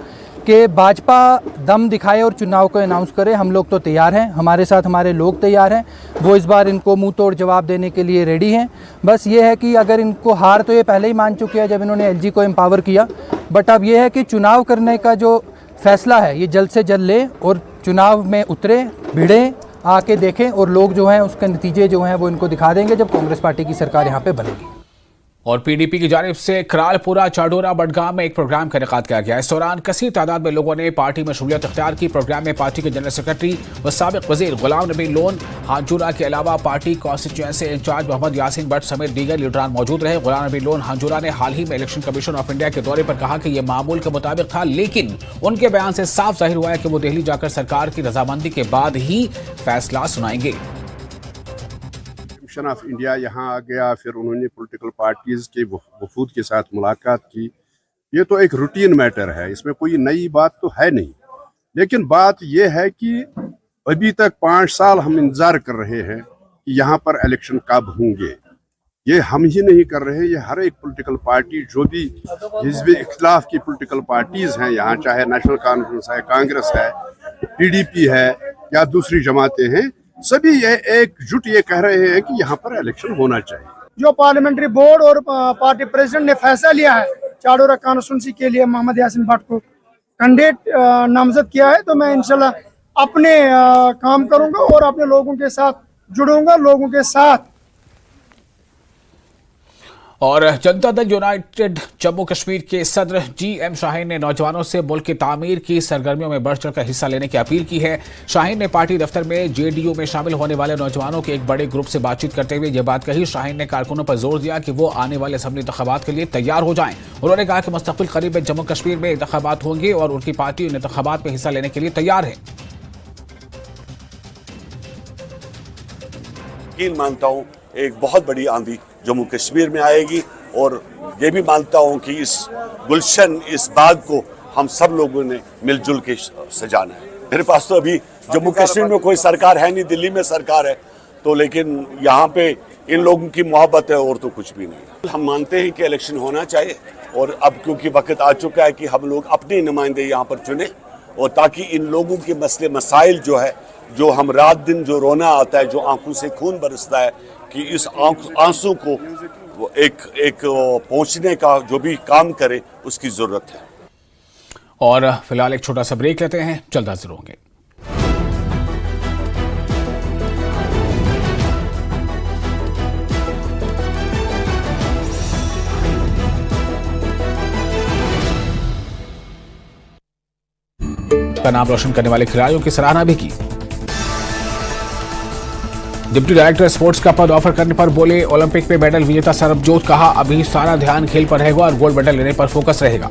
कि भाजपा दम दिखाए और चुनाव को अनाउंस करे। हम लोग तो तैयार हैं, हमारे साथ हमारे लोग तैयार हैं, वो इस बार इनको मुंह तोड़ जवाब देने के लिए रेडी हैं। बस ये है कि अगर इनको हार तो ये पहले ही मान चुके हैं जब इन्होंने LG को एम्पावर किया, बट अब ये है कि चुनाव करने का जो फैसला है ये जल्द से जल्द ले और चुनाव में उतरे, भिड़े, आके देखें और लोग जो हैं उसके नतीजे जो हैं वो इनको दिखा देंगे जब कांग्रेस पार्टी की सरकार यहाँ पे बनेगी। और PDP की जानिब से करालपुरा चाडोरा बडगाम में एक प्रोग्राम का इनेकाद किया गया। इस दौरान कसीर तादाद में लोगों ने पार्टी में शमूलियत अख्तियार की। प्रोग्राम में पार्टी के जनरल सेक्रेटरी व साबिक वजीर गुलाम नबी लोन हांजुरा के अलावा party constituency incharge Mohammad Yasin Bhat समेत दीगर लीडरान मौजूद रहे। गुलाम नबी लोन हांजुरा ने हाल ही में इलेक्शन कमीशन ऑफ इंडिया के दौरे पर कहा कि यह मामूल के मुताबिक था, लेकिन उनके बयान से साफ जाहिर हुआ है कि वो दिल्ली जाकर सरकार की रजामंदी के बाद ही फैसला सुनाएंगे। ऑफ इंडिया यहाँ आ गया, फिर उन्होंने पॉलिटिकल पार्टीज के वफूद के साथ मुलाकात की। ये तो एक रूटीन मैटर है, इसमें कोई नई बात तो है नहीं। लेकिन बात यह है कि अभी तक 5 साल हम इंतजार कर रहे हैं कि यहाँ पर इलेक्शन कब होंगे। ये हम ही नहीं कर रहे, ये हर एक पॉलिटिकल पार्टी, जो भी हिज़्ब इख्तिलाफ की पॉलिटिकल पार्टीज हैं यहाँ, चाहे नेशनल कॉन्फ्रेंस है, कांग्रेस है, PDP है या दूसरी जमातें हैं, सभी ये एकजुट ये कह रहे हैं कि यहाँ पर इलेक्शन होना चाहिए। जो पार्लियामेंट्री बोर्ड और पार्टी प्रेसिडेंट ने फैसला लिया है चाडोरा कॉन्स्टिट्यूंसी के लिए मोहम्मद यासीन भट्ट को कैंडिडेट नामजद किया है, तो मैं इंशाल्लाह अपने काम करूंगा और अपने लोगों के साथ जुड़ूंगा, लोगों के साथ। और जनता दल यूनाइटेड जम्मू कश्मीर के सदर GM शाहीन ने नौजवानों से मुल्क की तामीर की सरगर्मियों में बढ़ चढ़कर हिस्सा लेने की अपील की है। शाहीन ने पार्टी दफ्तर में JDU में शामिल होने वाले नौजवानों के एक बड़े ग्रुप से बातचीत करते हुए ये बात कही। शाहीन ने कारकुनों पर जोर दिया कि वो आने वाले असेंबली इंतखाबात के लिए तैयार हो जाएं। उन्होंने कहा कि मुस्तकबिल करीब में जम्मू कश्मीर में इंतखाबात होंगे और उनकी पार्टी उन इंतखाबात में हिस्सा लेने के लिए तैयार है। यकीन मानता हूँ एक बहुत बड़ी आंधी जम्मू कश्मीर में आएगी और ये भी मानता हूँ कि इस गुलशन, इस बाग को हम सब लोगों ने मिलजुल के सजाना है। मेरे पास तो अभी जम्मू कश्मीर में कोई सरकार है नहीं, दिल्ली में सरकार है, तो लेकिन यहाँ पे इन लोगों की मोहब्बत है और तो कुछ भी नहीं। हम मानते हैं कि इलेक्शन होना चाहिए और अब क्योंकि वक्त आ चुका है कि हम लोग अपने नुमाइंदे यहाँ पर चुने और ताकि इन लोगों के मसले मसाइल जो है, जो हम रात दिन जो रोना आता है, जो आंखों से खून बरसता है, कि इस आंसू को एक पहुंचने का जो भी काम करे उसकी जरूरत है। और फिलहाल एक छोटा सा ब्रेक लेते हैं, जल्द हाजिर होंगे। का नाम रोशन करने वाले खिलाड़ियों की सराहना भी की। डिप्टी डायरेक्टर स्पोर्ट्स का पद ऑफर करने पर बोले ओलंपिक में मेडल विजेता सरबजोत, कहा अभी सारा ध्यान खेल पर रहेगा और गोल्ड मेडल लेने पर फोकस रहेगा।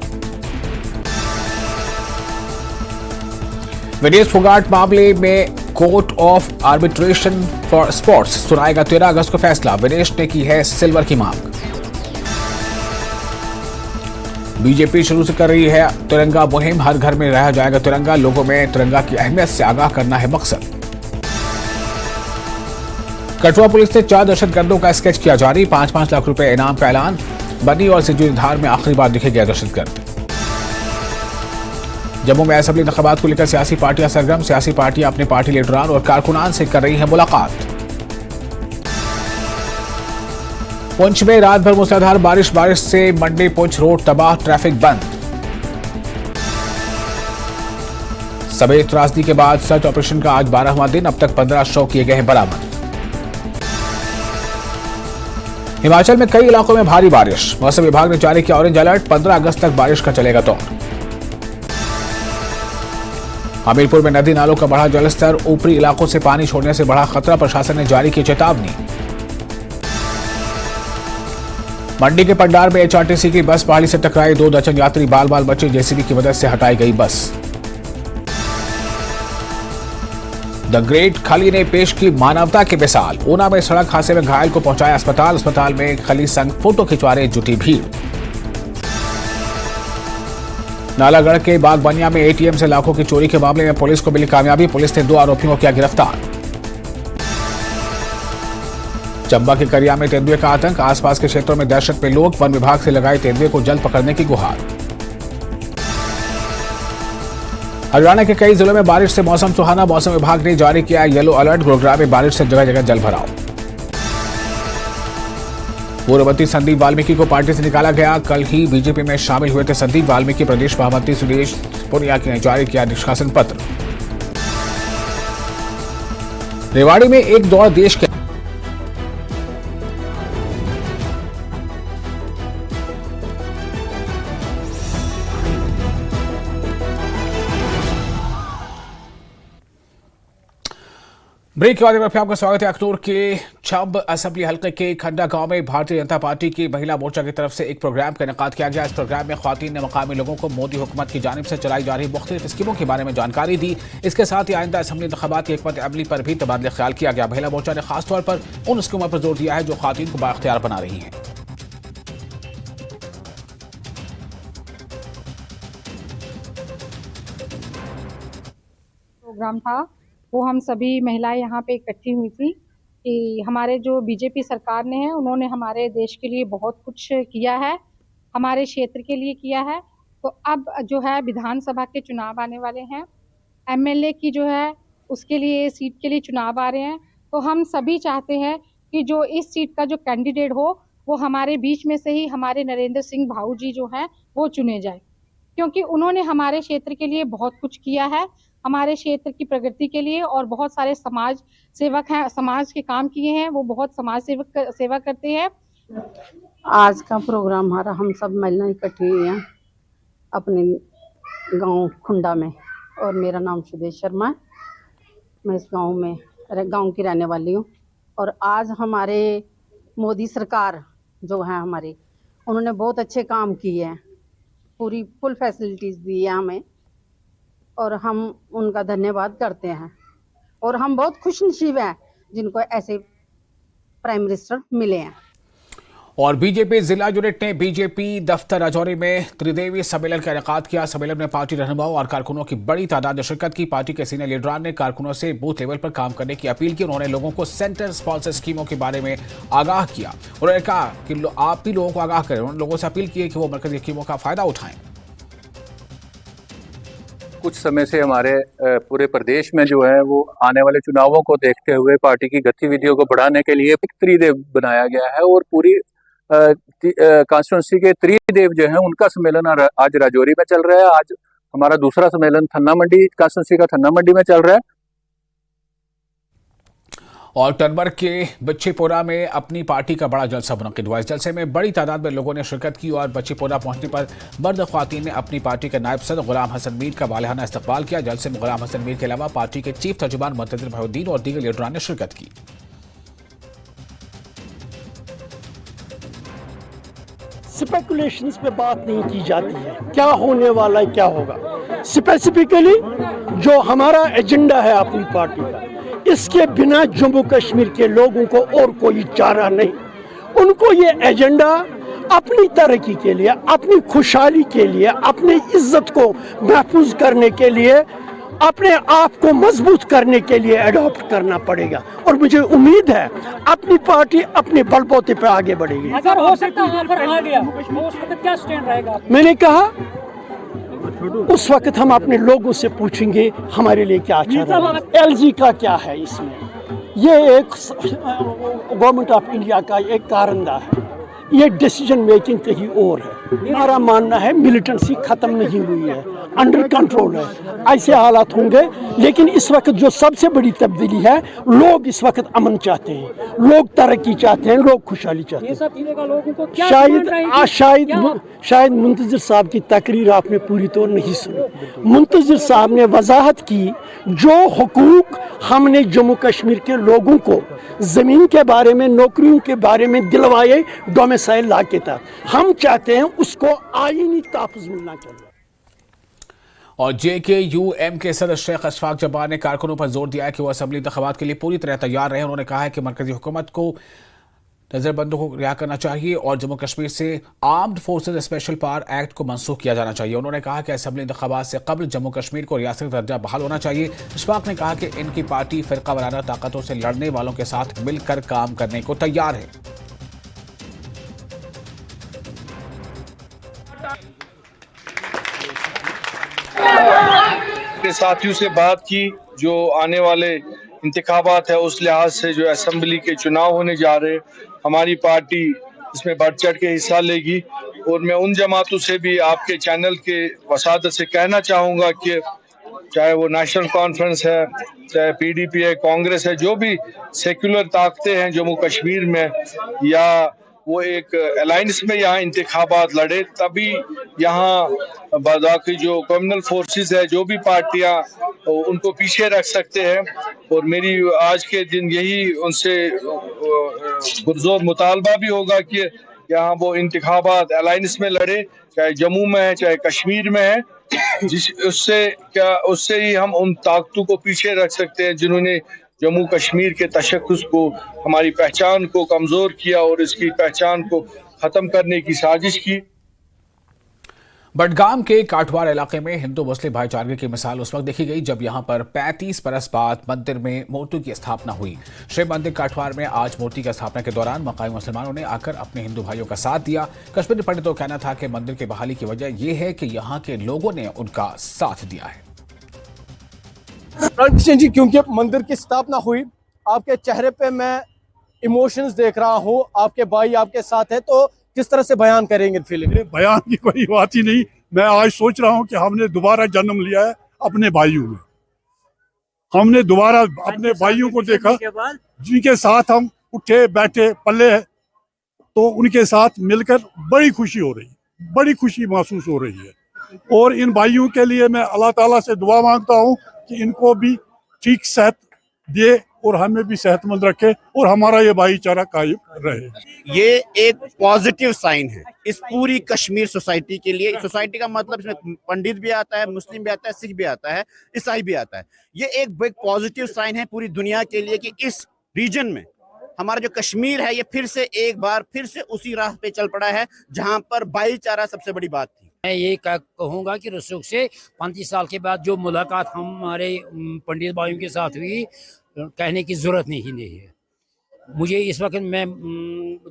विनेश फोगाट मामले में court of arbitration for sports सुनाएगा 13 अगस्त को फैसला। विनेश ने की है सिल्वर की मांग। बीजेपी शुरू से कर रही है तिरंगा मुहिम, हर घर में रहा जाएगा तिरंगा, लोगों में तिरंगा की अहमियत से आगाह करना है मकसद। कठुआ पुलिस ने 4 दहशतगर्दों का स्केच किया जारी, 5-5 लाख रुपए इनाम का ऐलान। बनी और सिजुधार में आखिरी बार दिखे गया दहशतगर्द। जम्मू में असेंबली इंतखाबात को लेकर सियासी पार्टियां सरगर्म, सियासी पार्टियां अपने पार्टी लीडरान और कारकुनान से कर रही हैं मुलाकात। पुंछ में रात भर मूसलाधार बारिश से मंडी पुंछ रोड तबाह, ट्रैफिक बंद। सवेर त्रासदी के बाद सर्च ऑपरेशन का आज 12वां दिन, अब तक 15 शव किए गए हैं बरामद। हिमाचल में कई इलाकों में भारी बारिश, मौसम विभाग ने जारी किया ऑरेंज अलर्ट, 15 अगस्त तक बारिश का चलेगा दौर। हमीरपुर में नदी नालों का बढ़ा जलस्तर, ऊपरी इलाकों से पानी छोड़ने से बढ़ा खतरा, प्रशासन ने जारी की चेतावनी। मंडी के पंडार में HRTC की बस पहाड़ी से टकराई, 2 दर्जन यात्री बाल बाल बचे, JCB की मदद से हटाई गई बस। द ग्रेट खली ने पेश की मानवता की मिसाल, ऊना में सड़क हादसे में घायल को पहुंचाया अस्पताल में खली संग फोटो खिंचवाने जुटी भीड़। नालागढ़ के बागबनिया में ATM से लाखों की चोरी के मामले में पुलिस को मिली कामयाबी, पुलिस ने 2 आरोपियों को किया गिरफ्तार। चंबा के करिया में तेंदुए का आतंक, आसपास के क्षेत्रों में दहशत में लोग, वन विभाग से लगाए तेंदुए को जल्द पकड़ने की गुहार। हरियाणा के कई जिलों में बारिश से मौसम सुहाना, मौसम विभाग ने जारी किया येलो अलर्ट, गुरुग्राम में बारिश से जगह जगह जल भराव। पूर्व मंत्री संदीप वाल्मीकि को पार्टी से निकाला गया, कल ही बीजेपी में शामिल हुए थे संदीप वाल्मीकि। प्रदेश महामंत्री सुरेश पुनिया ने जारी किया निष्कासन पत्र। रेवाड़ी में एक दौड़ देश के ब्रेक के बाद एक बार आपका स्वागत है। अखनूर के छब असेंबली हल्के के खंडा गांव में भारतीय जनता पार्टी की महिला मोर्चा की तरफ से एक प्रोग्राम का इनेकाद किया गया। इस प्रोग्राम में ख्वातीन ने मकामी लोगों को मोदी हुकूमत की जानिब से चलाई जा रही मुख्तलिफ स्कीमों के बारे में जानकारी दी। इसके साथ ही आइंदा असेंबली इंतखाबात की हिकमत अमली पर भी तबादला ख्याल किया गया। महिला मोर्चा ने खासतौर पर उन स्कीमों पर जोर दिया है जो ख्वातीन को बाख्तियार बना रही हैं। प्रोग्राम था वो हम सभी महिलाएं यहाँ पे इकट्ठी हुई थी कि हमारे जो बीजेपी सरकार ने है उन्होंने हमारे देश के लिए बहुत कुछ किया है, हमारे क्षेत्र के लिए किया है। तो अब जो है विधानसभा के चुनाव आने वाले हैं, MLA की जो है उसके लिए सीट के लिए चुनाव आ रहे हैं। तो हम सभी चाहते हैं कि जो इस सीट का जो कैंडिडेट हो वो हमारे बीच में से ही हमारे नरेंद्र सिंह भाऊ जी जो हैं वो चुने जाए, क्योंकि उन्होंने हमारे क्षेत्र के लिए बहुत कुछ किया है, हमारे क्षेत्र की प्रगति के लिए, और बहुत सारे समाज सेवक हैं, समाज के काम किए हैं, वो बहुत समाज सेवा करते हैं। आज का प्रोग्राम हमारा, हम सब महिलाएं इकट्ठी हुई हैं अपने गांव खुंडा में, और मेरा नाम सुदेश शर्मा है। मैं इस गांव की रहने वाली हूँ। और आज हमारे मोदी सरकार जो है हमारी, उन्होंने बहुत अच्छे काम किए हैं, पूरी फुल फैसिलिटीज़ दी है हमें, और हम उनका धन्यवाद करते हैं। और हम बहुत खुशनसीब हैं जिनको ऐसे प्राइम मिनिस्टर मिले हैं। और बीजेपी जिला यूनिट ने बीजेपी दफ्तर राजौरी में त्रिदेवी सम्मेलन का इनेकाद किया। सम्मेलन में पार्टी रहनुमाओं और कारकुनों की बड़ी तादाद ने शिरकत की। पार्टी के सीनियर लीडरान ने कारकुनों से बूथ लेवल पर काम करने की अपील की। उन्होंने लोगों को सेंटर स्पॉन्सर स्कीमों के बारे में आगाह किया। उन्होंने कहा कि आप भी लोगों को आगाह करें। उन्होंने लोगों से अपील की कि वो मरकजी स्कीमों का फायदा उठाएं। कुछ समय से हमारे पूरे प्रदेश में जो है वो आने वाले चुनावों को देखते हुए पार्टी की गतिविधियों को बढ़ाने के लिए त्रिदेव बनाया गया है, और पूरी कॉन्स्टिट्यूंसी के त्रिदेव जो है उनका सम्मेलन आज राजौरी में चल रहा है। आज हमारा दूसरा सम्मेलन थन्ना मंडी कॉन्स्टिट्यूंसी का थन्ना मंडी में चल रहा है। और टनबर्ग के बच्चीपोरा में अपनी पार्टी का बड़ा जलसा मुनक्किद हुआ। इस जलसे में बड़ी तादाद में लोगों ने शिरकत की और बच्चीपोरा पहुंचने पर मर्द ख्वातीन ने अपनी पार्टी के नायब सदर गुलाम हसन मीर का वालिहाना इस्तकबाल किया। जलसे में गुलाम हसन मीर के अलावा पार्टी के चीफ तर्जुमान मुंतजिर भाईउद्दीन और दीगर लीडरान ने शिरकत की। स्पेकुलेशंस पे बात नहीं की जाती है, क्या होने वाला है, क्या होगा। स्पेसिफिकली जो हमारा एजेंडा है अपनी पार्टी का, इसके बिना जम्मू कश्मीर के लोगों को और कोई चारा नहीं। उनको ये एजेंडा अपनी तरक्की के लिए, अपनी खुशहाली के लिए, अपनी इज्जत को महफूज करने के लिए, अपने आप को मजबूत करने के लिए अडॉप्ट करना पड़ेगा। और मुझे उम्मीद है अपनी पार्टी अपने बलबूते पे आगे बढ़ेगी। अगर हो सकता है ऑफर आ गया तो उस वक्त क्या स्टैंड रहेगा? मैंने कहा उस वक्त हम अपने लोगों से पूछेंगे हमारे लिए क्या अच्छा है। एलजी का क्या है इसमें? ये एक गवर्नमेंट ऑफ इंडिया का एक कारंदा है, ये डिसीजन मेकिंग कहीं और है। हमारा मानना है मिलिटेंसी खत्म नहीं हुई है, अंडर कंट्रोल है। ऐसे हालात होंगे, लेकिन इस वक्त जो सबसे बड़ी तब्दीली है, लोग इस वक्त अमन चाहते हैं, लोग तरक्की चाहते हैं, लोग खुशहाली चाहते हैं। ये सब चीजें का लोगों को क्या शायद मुंतजिर साहब की तकरीर आपने पूरी तौर नहीं सुनी। मुंतजिर साहब ने वजाहत की जो हुकूक हमने जम्मू कश्मीर के लोगों को ज़मीन के बारे में, नौकरियों के बारे में दिलवाए डोमिसाइल लॉ के तहत, हम चाहते हैं उसको आईनी तहफ़्फ़ुज़ मिलना चाहिए। और JKUM के सदर शेख अशफाक जब्बार ने कारकुनों पर जोर दिया है कि वो असेंबली इंतखाबात के लिए पूरी तरह तैयार रहे। उन्होंने कहा है कि मरकजी हुकूमत को नजरबंदों को रिहा करना चाहिए और जम्मू कश्मीर से armed forces special power act को मनसूख किया जाना चाहिए। उन्होंने कहा कि असेंबली इंतखाबात से कबल जम्मू कश्मीर को रियासत का दर्जा बहाल होना चाहिए। अशफाक ने कहा कि इनकी पार्टी फिरका वाराना ताकतों से लड़ने वालों के साथ मिलकर काम करने को तैयार है। के साथियों से बात की, जो आने वाले इंतखाबात है उस लिहाज से जो असेंबली के चुनाव होने जा रहे, हमारी पार्टी इसमें बढ़ चढ़ के हिस्सा लेगी। और मैं उन जमातों से भी आपके चैनल के वसादत से कहना चाहूँगा कि चाहे वो नेशनल कॉन्फ्रेंस है, चाहे PDP है, कांग्रेस है, जो भी सेक्युलर ताकतें हैं जम्मू कश्मीर में, या वो एक अलायंस में यहाँ इंतखाबात लड़े, तभी यहाँ बाकी जो कम्युनल फोर्सेस है, जो भी पार्टियाँ, उनको पीछे रख सकते हैं। और मेरी आज के दिन यही उनसे पुरजोर मुतालबा भी होगा कि यहाँ वो इंतखाबात अलायंस में लड़े, चाहे जम्मू में है चाहे कश्मीर में है, उससे ही हम उन ताकतों को पीछे रख सकते हैं जिन्होंने जम्मू कश्मीर के तशक्कुस को, हमारी पहचान को कमजोर किया और इसकी पहचान को खत्म करने की साजिश की। बडगाम के काठवार इलाके में हिंदू मुस्लिम भाईचारे की मिसाल उस वक्त देखी गई जब यहां पर 35 बरस बाद मंदिर में मूर्ति की स्थापना हुई। शिव मंदिर काठवार में आज मूर्ति की स्थापना के दौरान मकामी मुसलमानों ने आकर अपने हिंदू भाइयों का साथ दिया। कश्मीरी पंडितों का कहना था कि मंदिर की बहाली की वजह यह है कि यहाँ के लोगों ने उनका साथ दिया है। रणकिशन जी, क्योंकि मंदिर की स्थापना हुई, आपके चेहरे पे मैं इमोशंस देख रहा हूँ, आपके भाई आपके साथ है, तो किस तरह से बयान करेंगे फिल्म? बयान की कोई बात ही नहीं। मैं आज सोच रहा हूँ कि हमने दोबारा जन्म लिया है अपने भाइयों में। हमने दोबारा अपने भाइयों को देखा जिनके साथ हम उठे बैठे पले है, तो उनके साथ मिलकर बड़ी खुशी हो रही है, बड़ी खुशी महसूस हो रही है। और इन भाइयों के लिए मैं अल्लाह ताला से दुआ मांगता हूँ कि इनको भी ठीक सेहत दे और हमें भी सेहतमंद रखे और हमारा ये भाईचारा कायम रहे। ये एक पॉजिटिव साइन है इस पूरी कश्मीर सोसाइटी के लिए। सोसाइटी का मतलब इसमें पंडित भी आता है, मुस्लिम भी आता है, सिख भी आता है, ईसाई भी आता है। ये एक बिग पॉजिटिव साइन है पूरी दुनिया के लिए कि इस रीजन में हमारा जो कश्मीर है ये फिर से एक बार फिर से उसी राह पे चल पड़ा है जहां पर भाईचारा सबसे बड़ी बात थी। मैं ये कहूँगा कि रसूख से 35 साल के बाद जो मुलाकात हमारे पंडित भाइयों के साथ हुई, कहने की ज़रूरत नहीं है। मुझे इस वक्त मैं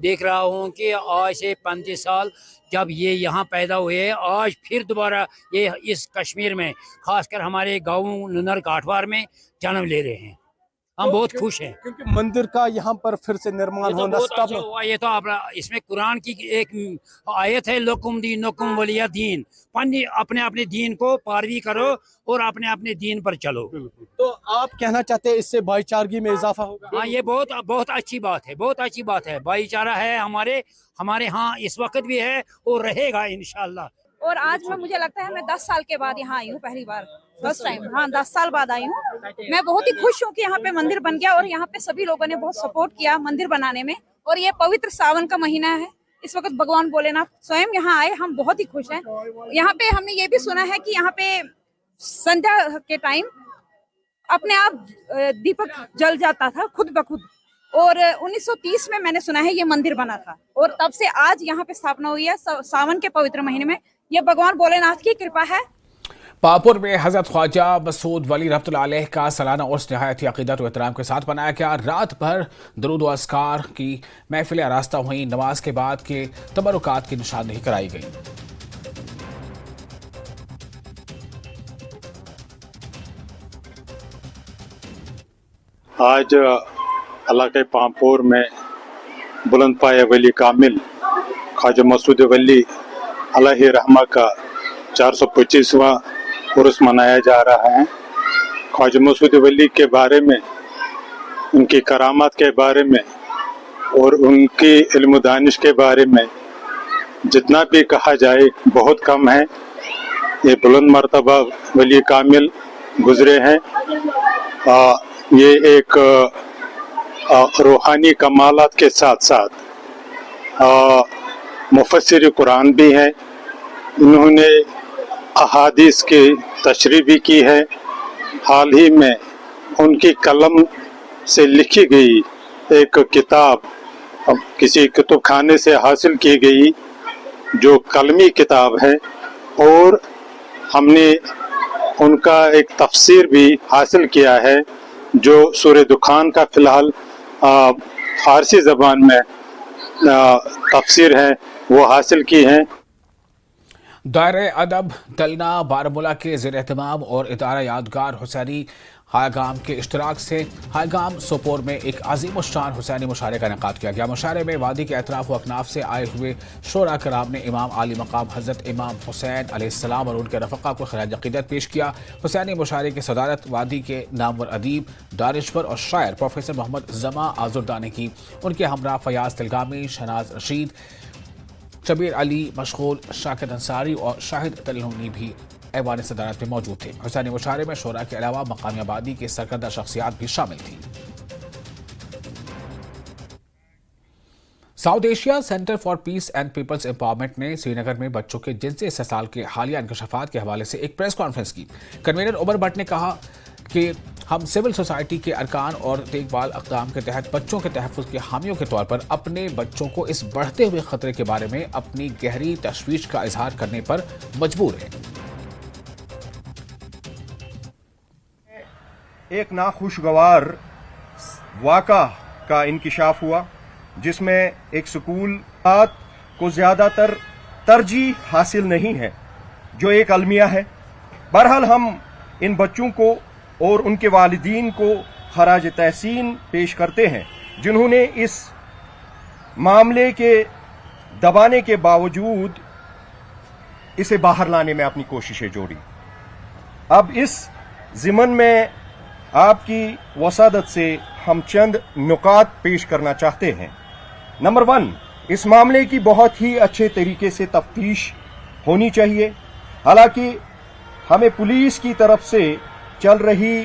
देख रहा हूँ कि आज से 35 साल जब ये यहाँ पैदा हुए, आज फिर दोबारा ये इस कश्मीर में, खासकर हमारे गाँव ननर काठवार में जन्म ले रहे हैं। हम बहुत खुश हैं क्योंकि मंदिर का यहाँ पर फिर से निर्माण होना अच्छा हुआ। ये तो आप इसमें कुरान की एक आयत है, लकुम दीनुकुम वलिया दीन, अपने अपने दीन को पारवी करो और अपने अपने दीन पर चलो। तो आप कहना चाहते हैं इससे भाईचारगी में इजाफा होगा? हाँ, ये बहुत अच्छी बात है, बहुत अच्छी बात है। भाईचारा है हमारे यहाँ इस वक्त भी है और रहेगा इंशाल्लाह। और आज मुझे लगता है मैं 10 साल के बाद यहाँ आई हूँ, पहली बार, फर्स्ट टाइम। हाँ, 10 साल बाद आई हूँ। मैं बहुत ही खुश हूँ कि यहाँ पे मंदिर बन गया और यहाँ पे सभी लोगों ने बहुत सपोर्ट किया मंदिर बनाने में। और ये पवित्र सावन का महीना है, इस वक्त भगवान भोलेनाथ स्वयं यहाँ आए, हम बहुत ही खुश हैं। यहाँ पे हमने ये भी सुना है कि यहाँ पे संध्या के टाइम अपने आप दीपक जल जाता था खुद ब खुद। और 1930 में मैंने सुना है ये मंदिर बना था और तब से आज यहाँ पे स्थापना हुई है सावन के पवित्र महीने में। ये भगवान भोलेनाथ की कृपा है। पापुर में हजरत ख्वाजा मसूद वली रहमतुल्लाह अलैह का सालाना उर्स नहायत अक़ीदत और एहतराम के साथ मनाया गया। रात भर दरूद व अस्कार की महफिलें आरास्ता हुई। नमाज के बाद के तबरुकात की निशानदेही कराई गई। आज अल्लाह के पापुर में बुलंद पाया वली कामिल ख्वाजा मसूद वली अलैहि रहमा का 425वां उर्स मनाया जा रहा है। ख्वाजा मसूद वली के बारे में, उनकी करामात के बारे में और उनकी इल्म दानिश के बारे में जितना भी कहा जाए बहुत कम है। ये बुलंद मर्तबा वली कामिल गुजरे हैं। ये एक रूहानी कमालात के साथ साथ मुफस्सिर कुरान भी हैं। उन्होंने अहादीस की तशरीह भी की है। हाल ही में उनकी कलम से लिखी गई एक किताब किसी कुतुबखाने से हासिल की गई जो कलमी किताब है, और हमने उनका एक तफसीर भी हासिल किया है जो सूरह दुखान का फ़िलहाल फ़ारसी ज़बान में तफसीर है वो हासिल की हैं। दायरे अदब दलना बारामूला के ज़ेर एहतमाम और इदारा यादगार हुसैनी हायगाम के इश्तराक से हायगाम सोपोर में एक अजीम शान हुसैनी मुशारे का इनेकाद किया गया। मुशारे में वादी के अतराफ व अकनाफ से आए हुए शोरा कराम ने इमाम आली मकाम हज़रत इमाम हुसैन अलैहिस्सलाम और उनके रफ़क़ा को खराज अक़ीदत पेश किया। हुसैनी मुशारे की सदारत वादी के नामवर अदीब, दानिश्वर और शायर प्रोफेसर मोहम्मद जमा आज़ुर्दा ने की। उनके हमरा फयाज तिलगामी, शहनाज रशीद, शबीर अली मशगूल, शाकिर अंसारी और शाहिद तलहूनी भी ऐवान सदारत में मौजूद थे। हुसैनी मुशारे में शोरा के अलावा मकामी आबादी की सरकर्दा शख्सियात भी शामिल थी। South Asia Centre for Peace and People's Empowerment ने श्रीनगर में बच्चों के जिनसी इस्तेसाल के हालिया इंकशाफात के हवाले से एक प्रेस कॉन्फ्रेंस की। कन्वीनर उमर भट्ट ने कहा कि हम सिविल सोसाइटी के अरकान और देखभाल अक़दाम के तहत बच्चों के तहफ़्फ़ुज़ के हामियों के तौर पर अपने बच्चों को इस बढ़ते हुए ख़तरे के बारे में अपनी गहरी तशवीश का इजहार करने पर मजबूर हैं। एक नाखुशगवार वाक़ा का इंकिशाफ हुआ जिसमें एक स्कूल को ज़्यादातर तरजीह हासिल नहीं है जो एक अलमिया है। बहरहाल हम इन बच्चों को और उनके वालिदीन को खराज तहसीन पेश करते हैं जिन्होंने इस मामले के दबाने के बावजूद इसे बाहर लाने में अपनी कोशिशें जोड़ी। अब इस ज़िमन में आपकी वसादत से हम चंद नुकात पेश करना चाहते हैं। नंबर 1, इस मामले की बहुत ही अच्छे तरीके से तफ्तीश होनी चाहिए। हालांकि हमें पुलिस की तरफ से चल रही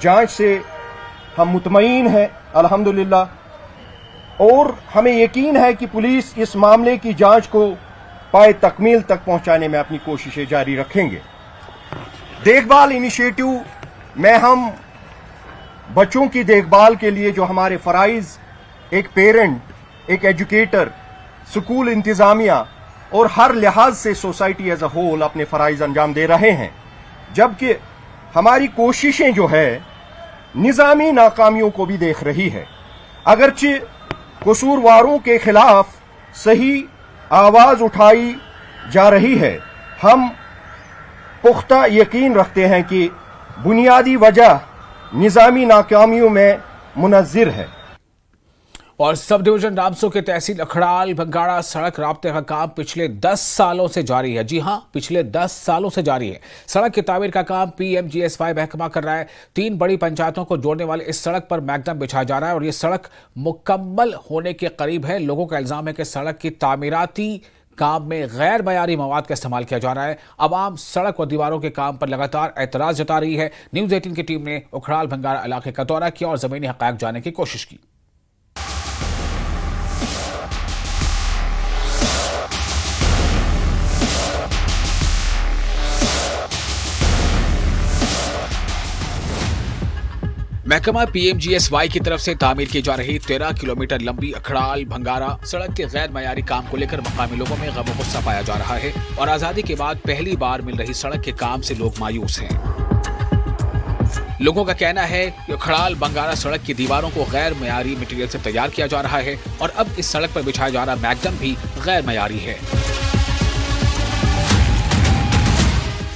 जांच से हम मुतमईन हैं अल्हम्दुलिल्लाह, और हमें यकीन है कि पुलिस इस मामले की जांच को पाए तकमील तक पहुंचाने में अपनी कोशिशें जारी रखेंगे। देखभाल इनिशिएटिव में हम बच्चों की देखभाल के लिए जो हमारे फराइज, एक पेरेंट, एक एजुकेटर, स्कूल इंतजामिया और हर लिहाज से सोसाइटी एज अ होल अपने फराइज अंजाम दे रहे हैं, जबकि हमारी कोशिशें जो है निजामी नाकामियों को भी देख रही है। अगरचे कसूरवारों के खिलाफ सही आवाज उठाई जा रही है, हम पुख्ता यकीन रखते हैं कि बुनियादी वजह निजामी नाकामियों में मुनज़्ज़िर है। और सब डिवीजन रामसू के तहसील अखड़ाल भंगाड़ा सड़क राब्ते का काम पिछले 10 सालों से जारी है। जी हां, पिछले 10 सालों से जारी है। सड़क की तामीर का काम PMGSY महकमा कर रहा है। 3 बड़ी पंचायतों को जोड़ने वाले इस सड़क पर मैकडम बिछाया जा रहा है और ये सड़क मुकम्मल होने के करीब है। लोगों का इल्जाम है कि सड़क की तामीराती काम में गैर मयारी मवाद का इस्तेमाल किया जा रहा है। अवाम सड़क और दीवारों के काम पर लगातार एतराज जता रही है। न्यूज़ 18 की टीम ने उखड़ाल भंगारा इलाके का दौरा किया और जमीनी हक़ाइक़ जानने की कोशिश की। महकमा PMGSY की तरफ से तामीर की जा रही 13 किलोमीटर लंबी अखड़ाल भंगारा सड़क के गैर मयारी काम को लेकर मकामी लोगों में गम गुस्सा पाया जा रहा है और आजादी के बाद पहली बार मिल रही सड़क के काम से लोग मायूस हैं। लोगों का कहना है कि अखड़ाल भंगारा सड़क की दीवारों को गैर मयारी मटेरियल से तैयार किया जा रहा है और अब इस सड़क पर बिछाया जा रहा मैकडम भी गैर मयारी है।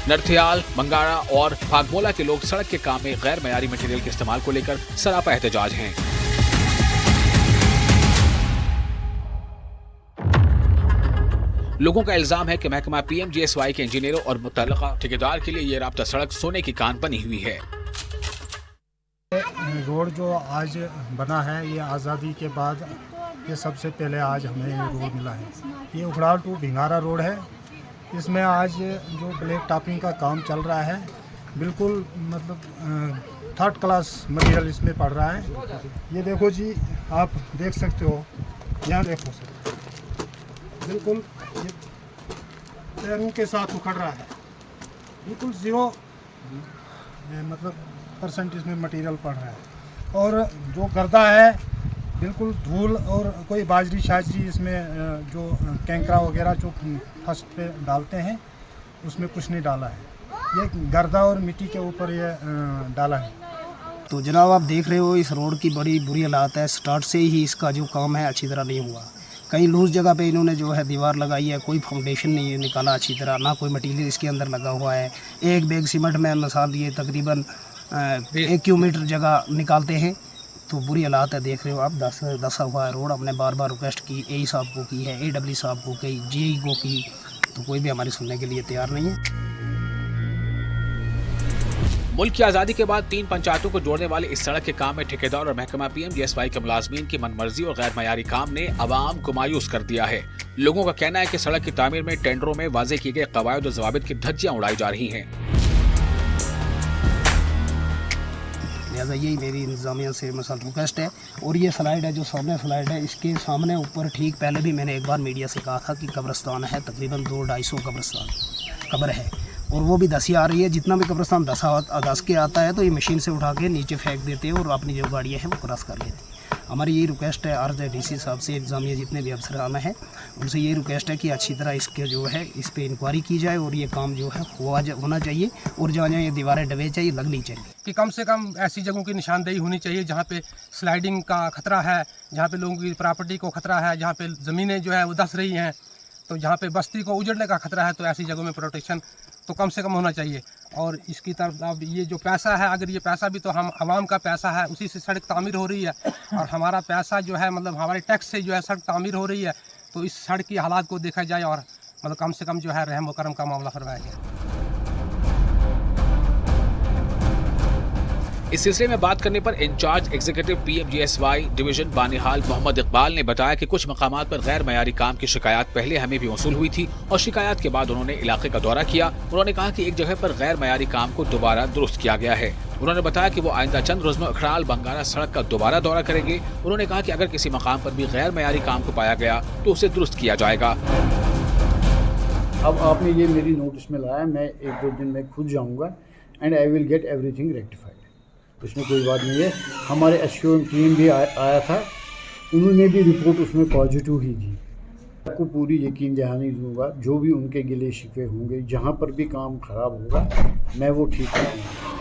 नरथियाल, बंगाड़ा और फागमोला के लोग सड़क के काम में गैर मयारी मटेरियल के इस्तेमाल को लेकर सरापा एहतजाज हैं। लोगों का इल्जाम है कि महकमा PMGSY के इंजीनियरों और मुतल्लिका ठेकेदार के लिए ये राब्ता सड़क सोने की कान बनी हुई है। रोड जो आज बना है ये आज़ादी के बाद ये सबसे पहले आज हमें ये रोड मिला है। ये उखड़ाल टू भिंगारा रोड है। इसमें आज जो ब्लैक टॉपिंग का काम चल रहा है, बिल्कुल मतलब 3rd क्लास मटेरियल इसमें पड़ रहा है। ये देखो जी, आप देख सकते हो, यहाँ देखो सर, बिल्कुल ये पैरों के साथ उखड़ रहा है, बिल्कुल 0 मतलब % इसमें मटेरियल पड़ रहा है। और जो गर्दा है बिल्कुल धूल और कोई बाजरी शाजरी इसमें जो कैंकरा वगैरह जो फर्स्ट पे डालते हैं उसमें कुछ नहीं डाला है, ये गर्दा और मिट्टी के ऊपर ये डाला है। तो जनाब आप देख रहे हो इस रोड की बड़ी बुरी हालात है। स्टार्ट से ही इसका जो काम है अच्छी तरह नहीं हुआ। कहीं लूज जगह पे इन्होंने जो है दीवार लगाई है, कोई फाउंडेशन नहीं निकाला अच्छी तरह, ना कोई मटीरियल इसके अंदर लगा हुआ है। एक बैग सीमेंट में मिसाल ये तकरीबन 1 किलोमीटर जगह निकालते हैं। तो बुरी हालात है, देख रहे हो आप। दसा हुआ है रोड। हमने बार बार रिक्वेस्ट की, AE साहब को की है, AW साहब को की, GE को की, तो कोई भी हमारी सुनने के लिए तैयार नहीं है। मुल्क की आज़ादी के बाद 3 पंचायतों को जोड़ने वाले इस सड़क के काम में ठेकेदार और महकमा PMGSY के मुलाजमीन की मनमर्जी और गैर मयारी काम ने अवाम को मायूस कर दिया है। लोगों का कहना है कि सड़क की तामीर में टेंडरों में वाजे किए गए कवायद और ज़वाबित की धज्जियां उड़ाई जा रही हैं। लिहाजा यही मेरी इंतज़ामिया से मसल रिक्वेस्ट है। और ये स्लाइड है, जो सामने स्लाइड है, इसके सामने ऊपर ठीक पहले भी मैंने एक बार मीडिया से कहा था कि कब्रिस्तान है, तकरीबन 200-250 कब्रिस्तान कब्र है और वो भी धसी आ रही है। जितना भी कब्रिस्तान धस के आता है तो ये मशीन से उठा के नीचे फेंक देते हैं और अपनी जो गाड़ियाँ हैं वो क्रॉस कर लेते हैं। हमारी यही रिक्वेस्ट है, अर्ज़ है DC साहब से, इंतज़ामिया जितने भी अफसराना है उनसे ये रिक्वेस्ट है कि अच्छी तरह इसके जो है इस पर इंक्वायरी की जाए और ये काम जो है होना चाहिए और जहाँ जहाँ ये दीवारें डबे चाहिए लगनी चाहिए कि कम से कम ऐसी जगहों की निशानदेही होनी चाहिए जहाँ पे स्लाइडिंग का खतरा है, जहाँ पे लोगों की प्रॉपर्टी को खतरा है, जहाँ पे ज़मीनें जो है वो धस रही हैं, तो जहाँ पे बस्ती को उजड़ने का खतरा है, तो ऐसी जगहों में प्रोटेक्शन तो कम से कम होना चाहिए। और इसकी तरफ अब ये जो पैसा है, अगर ये पैसा भी तो हम आवाम का पैसा है, उसी से सड़क तामीर हो रही है, और हमारा पैसा जो है मतलब हमारे टैक्स से जो है सड़क तामीर हो रही है, तो इस सड़क की हालात को देखा जाए और मतलब कम से कम जो है रहम व करम का मामला फरमाया जाए। इस सिलसिले में बात करने पर incharge executive PMGSY division Banihal Mohammad Iqbal ने बताया कि कुछ मकामात पर गैर मयारी काम की शिकायत पहले हमें भी मौसूल हुई थी और शिकायत के बाद उन्होंने इलाके का दौरा किया। उन्होंने कहा कि एक जगह पर गैर मयारी काम को दोबारा दुरुस्त किया गया है। उन्होंने बताया कि वो आइंदा चंद रोज में अखराल बंगारा सड़क का दोबारा दौरा करेंगे। उन्होंने कहा कि अगर किसी मकाम पर भी गैर मयारी काम को पाया गया तो उसे दुरुस्त किया जाएगा। अब आपने ये मेरी नोटिस में लाया, मैं 1-2 दिन में खुद जाऊँगा and I will get everything rectified. इसमें कोई बात नहीं है। हमारे SHO टीम भी आया था, उन्होंने भी रिपोर्ट उसमें पॉजिटिव ही दी। आपको पूरी यकीन दहानी दूंगा, जो भी उनके गिले शिकवे होंगे, जहां पर भी काम खराब होगा, मैं वो ठीक करूँगा।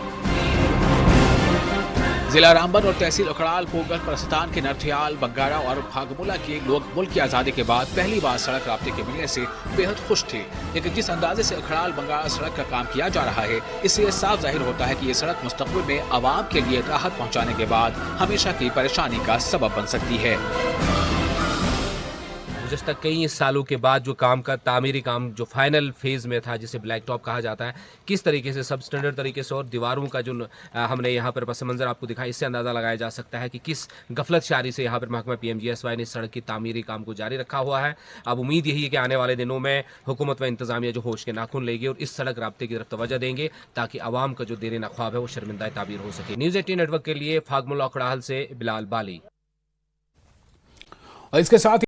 जिला रामबन और तहसील उखड़ाल पोगल परस्तान के नरथियाल, बंगारा और भागमुला के लोग मुल्क की आज़ादी के बाद पहली बार सड़क राब्ते के मिलने से बेहद खुश थे। लेकिन जिस अंदाजे से उखड़ाल बंगारा सड़क का काम किया जा रहा है, इससे यह साफ जाहिर होता है कि ये सड़क मुस्तकबिल में आवाम के लिए राहत पहुँचाने के बाद हमेशा की परेशानी का सबब बन सकती है। गुज़श्ता कई सालों के बाद जो काम का तामीरी काम जो फाइनल फेज़ में था, जिसे ब्लैक टॉप कहा जाता है, किस तरीके से सब स्टैंडर्ड तरीके से और दीवारों का जो हमने यहाँ पर पस मंज़र आपको दिखाया, इससे अंदाज़ा लगाया जा सकता है कि किस गफलत शारी से यहाँ पर महकमा PMGSY ने सड़क की तामीरी काम को जारी रखा हुआ है। अब उम्मीद यही है कि आने वाले दिनों में हुकूमत व इंतज़ामिया जो होश के नाखून लेगी और इस सड़क राब्ते की तरफ तवज्जो देंगे, ताकि आवाम का जो देर नख्वाब है वो शर्मिंदा ताबीर हो सके। न्यूज़ 18 नेटवर्क के लिए फागमुला उखड़ाल से बिलाल बाली। और इसके साथ